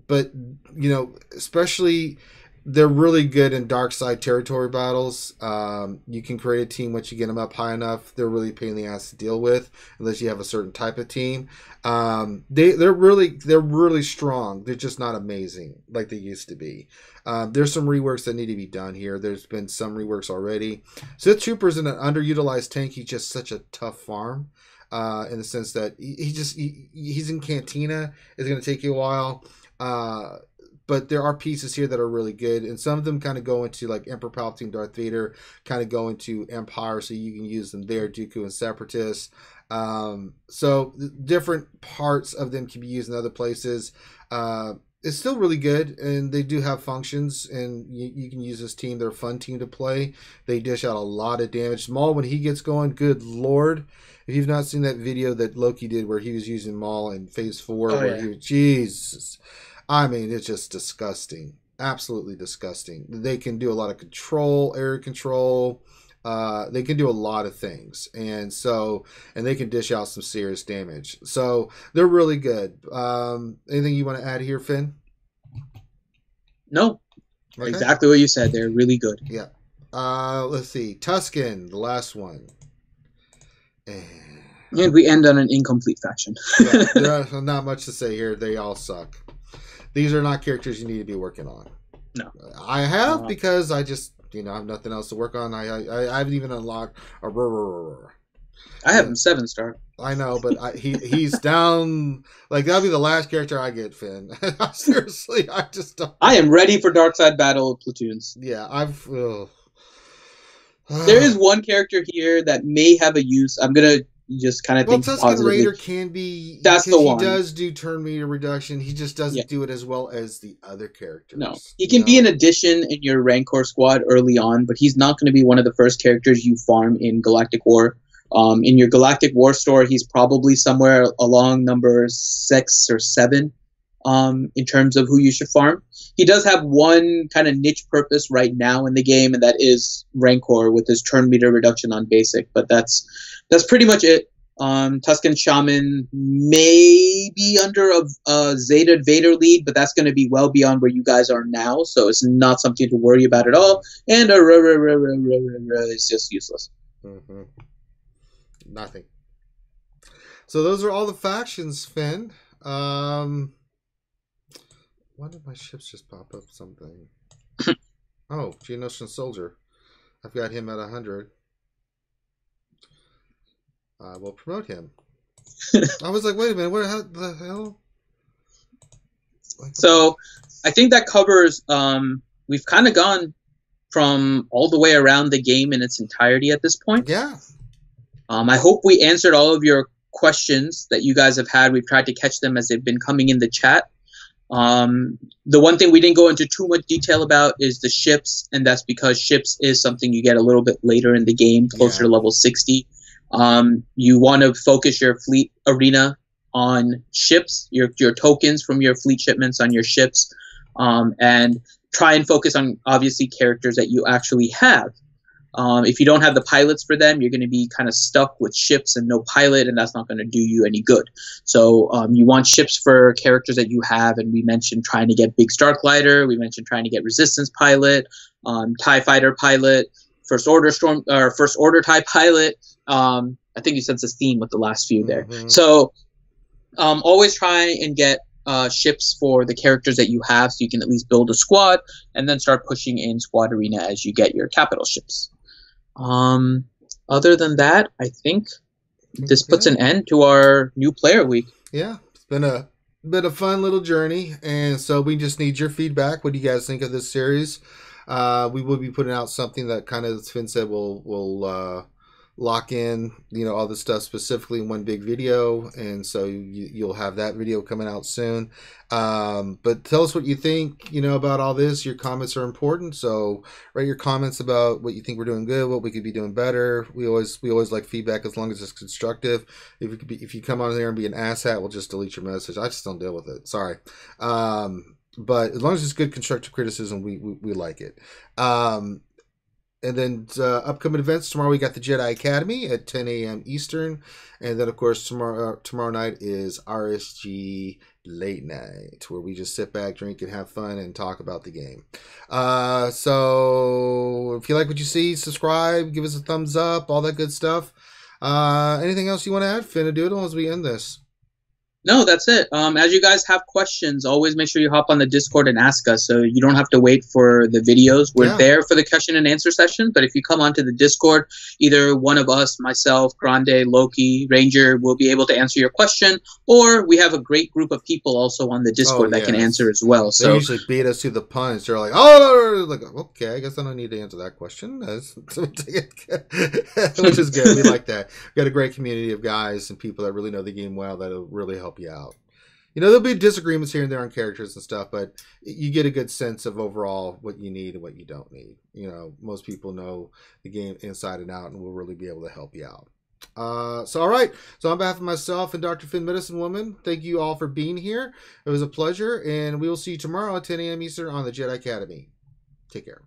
But, you know, especially they're really good in dark side territory battles. You can create a team once you get them up high enough. They're really a pain in the ass to deal with unless you have a certain type of team. They're really strong. They're just not amazing like they used to be. There's some reworks that need to be done here. There's been some reworks already. Sith Trooper's in an underutilized tank. He's just such a tough farm. In the sense that he's in Cantina. It's going to take you a while. But there are pieces here that are really good, and some of them kind of go into like Emperor Palpatine, Darth Vader, kind of go into Empire, so you can use them there, Dooku and Separatist. So different parts of them can be used in other places. It's still really good, and they do have functions, and you can use this team. They're a fun team to play. They dish out a lot of damage. Maul, when he gets going, good lord. If you've not seen that video that Loki did where he was using Maul in Phase 4, he was, Jesus. I mean, it's just disgusting. Absolutely disgusting. They can do a lot of control, area control. They can do a lot of things. And they can dish out some serious damage. So they're really good. Anything you want to add here, Finn? No. Okay. Exactly what you said. They're really good. Yeah. Let's see. Tusken, the last one. And we end on an incomplete faction. Yeah, there's not much to say here. They all suck. These are not characters you need to be working on. No. I have because I just, I have nothing else to work on. I haven't even unlocked a I have him 7-star. I know, but he's down. Like, that'll be the last character I get, Finn. Seriously, I just don't. I am ready for Dark Side Battle platoons. Yeah, there is one character here that may have a use. I'm going to just kind of think positively. Raider can be. That's the one. He does do turn meter reduction. He just doesn't do it as well as the other characters. No, he can be an addition in your Rancor squad early on, but he's not going to be one of the first characters you farm in Galactic War. In your Galactic War store, he's probably somewhere along number 6 or 7 in terms of who you should farm. He does have one kind of niche purpose right now in the game, and that is Rancor with his turn meter reduction on basic, but that's pretty much it. Tusken Shaman may be under a Zeta Vader lead, but that's going to be well beyond where you guys are now, so it's not something to worry about at all, and is just useless. Mm-hmm. Nothing. So those are all the factions, Finn. Why did my ships just pop up something? Oh, Geonosian Soldier. I've got him at 100. I will promote him. I was like, wait a minute, what the hell? So, I think that covers, we've kind of gone from all the way around the game in its entirety at this point. Yeah. I hope we answered all of your questions that you guys have had. We've tried to catch them as they've been coming in the chat. The one thing we didn't go into too much detail about is the ships, and that's because ships is something you get a little bit later in the game, closer to level 60. You want to focus your fleet arena on ships, your tokens from your fleet shipments on your ships, and try and focus on, obviously, characters that you actually have. If you don't have the pilots for them, you're going to be kind of stuck with ships and no pilot, and that's not going to do you any good. So you want ships for characters that you have, and we mentioned trying to get Big Starklighter. We mentioned trying to get Resistance pilot, TIE fighter pilot, First Order TIE pilot. I think you sense a theme with the last few there. Mm-hmm. So always try and get ships for the characters that you have, so you can at least build a squad, and then start pushing in Squad Arena as you get your capital ships. Other than that, I think this puts an end to our new player week. Yeah, it's been a fun little journey, and so we just need your feedback. What do you guys think of this series? We will be putting out something that kind of, as Finn said, will lock in, all this stuff specifically in one big video, and so you'll have that video coming out soon. But tell us what you think, about all this. Your comments are important, so write your comments about what you think we're doing good, what we could be doing better. We always like feedback as long as it's constructive. If you come on there and be an asshat, we'll just delete your message. I just don't deal with it. Sorry. But as long as it's good constructive criticism, we like it. And then upcoming events, tomorrow we got the Jedi Academy at 10 a.m. Eastern. And then, of course, tomorrow night is RSG Late Night, where we just sit back, drink, and have fun and talk about the game. So if you like what you see, subscribe, give us a thumbs up, all that good stuff. Anything else you want to add, Finadoodle, as we end this? No, that's it. As you guys have questions, always make sure you hop on the Discord and ask us, so you don't have to wait for the videos. We're there for the question and answer session, but if you come onto the Discord, either one of us, myself, Grande, Loki, Ranger, will be able to answer your question, or we have a great group of people also on the Discord that can answer as well. They usually beat us to the punch. They're like, oh, like, okay, I guess I don't need to answer that question. Which is good. We like that. We got a great community of guys and people that really know the game well that'll really help you out. There'll be disagreements here and there on characters and stuff, but you get a good sense of overall what you need and what you don't need. Most people know the game inside and out and will really be able to help you out. So all right. So on behalf of myself and Dr. Finn Medicine Woman, thank you all for being here. It was a pleasure, and we will see you tomorrow at 10 a.m. Eastern on the Jedi Academy. Take care.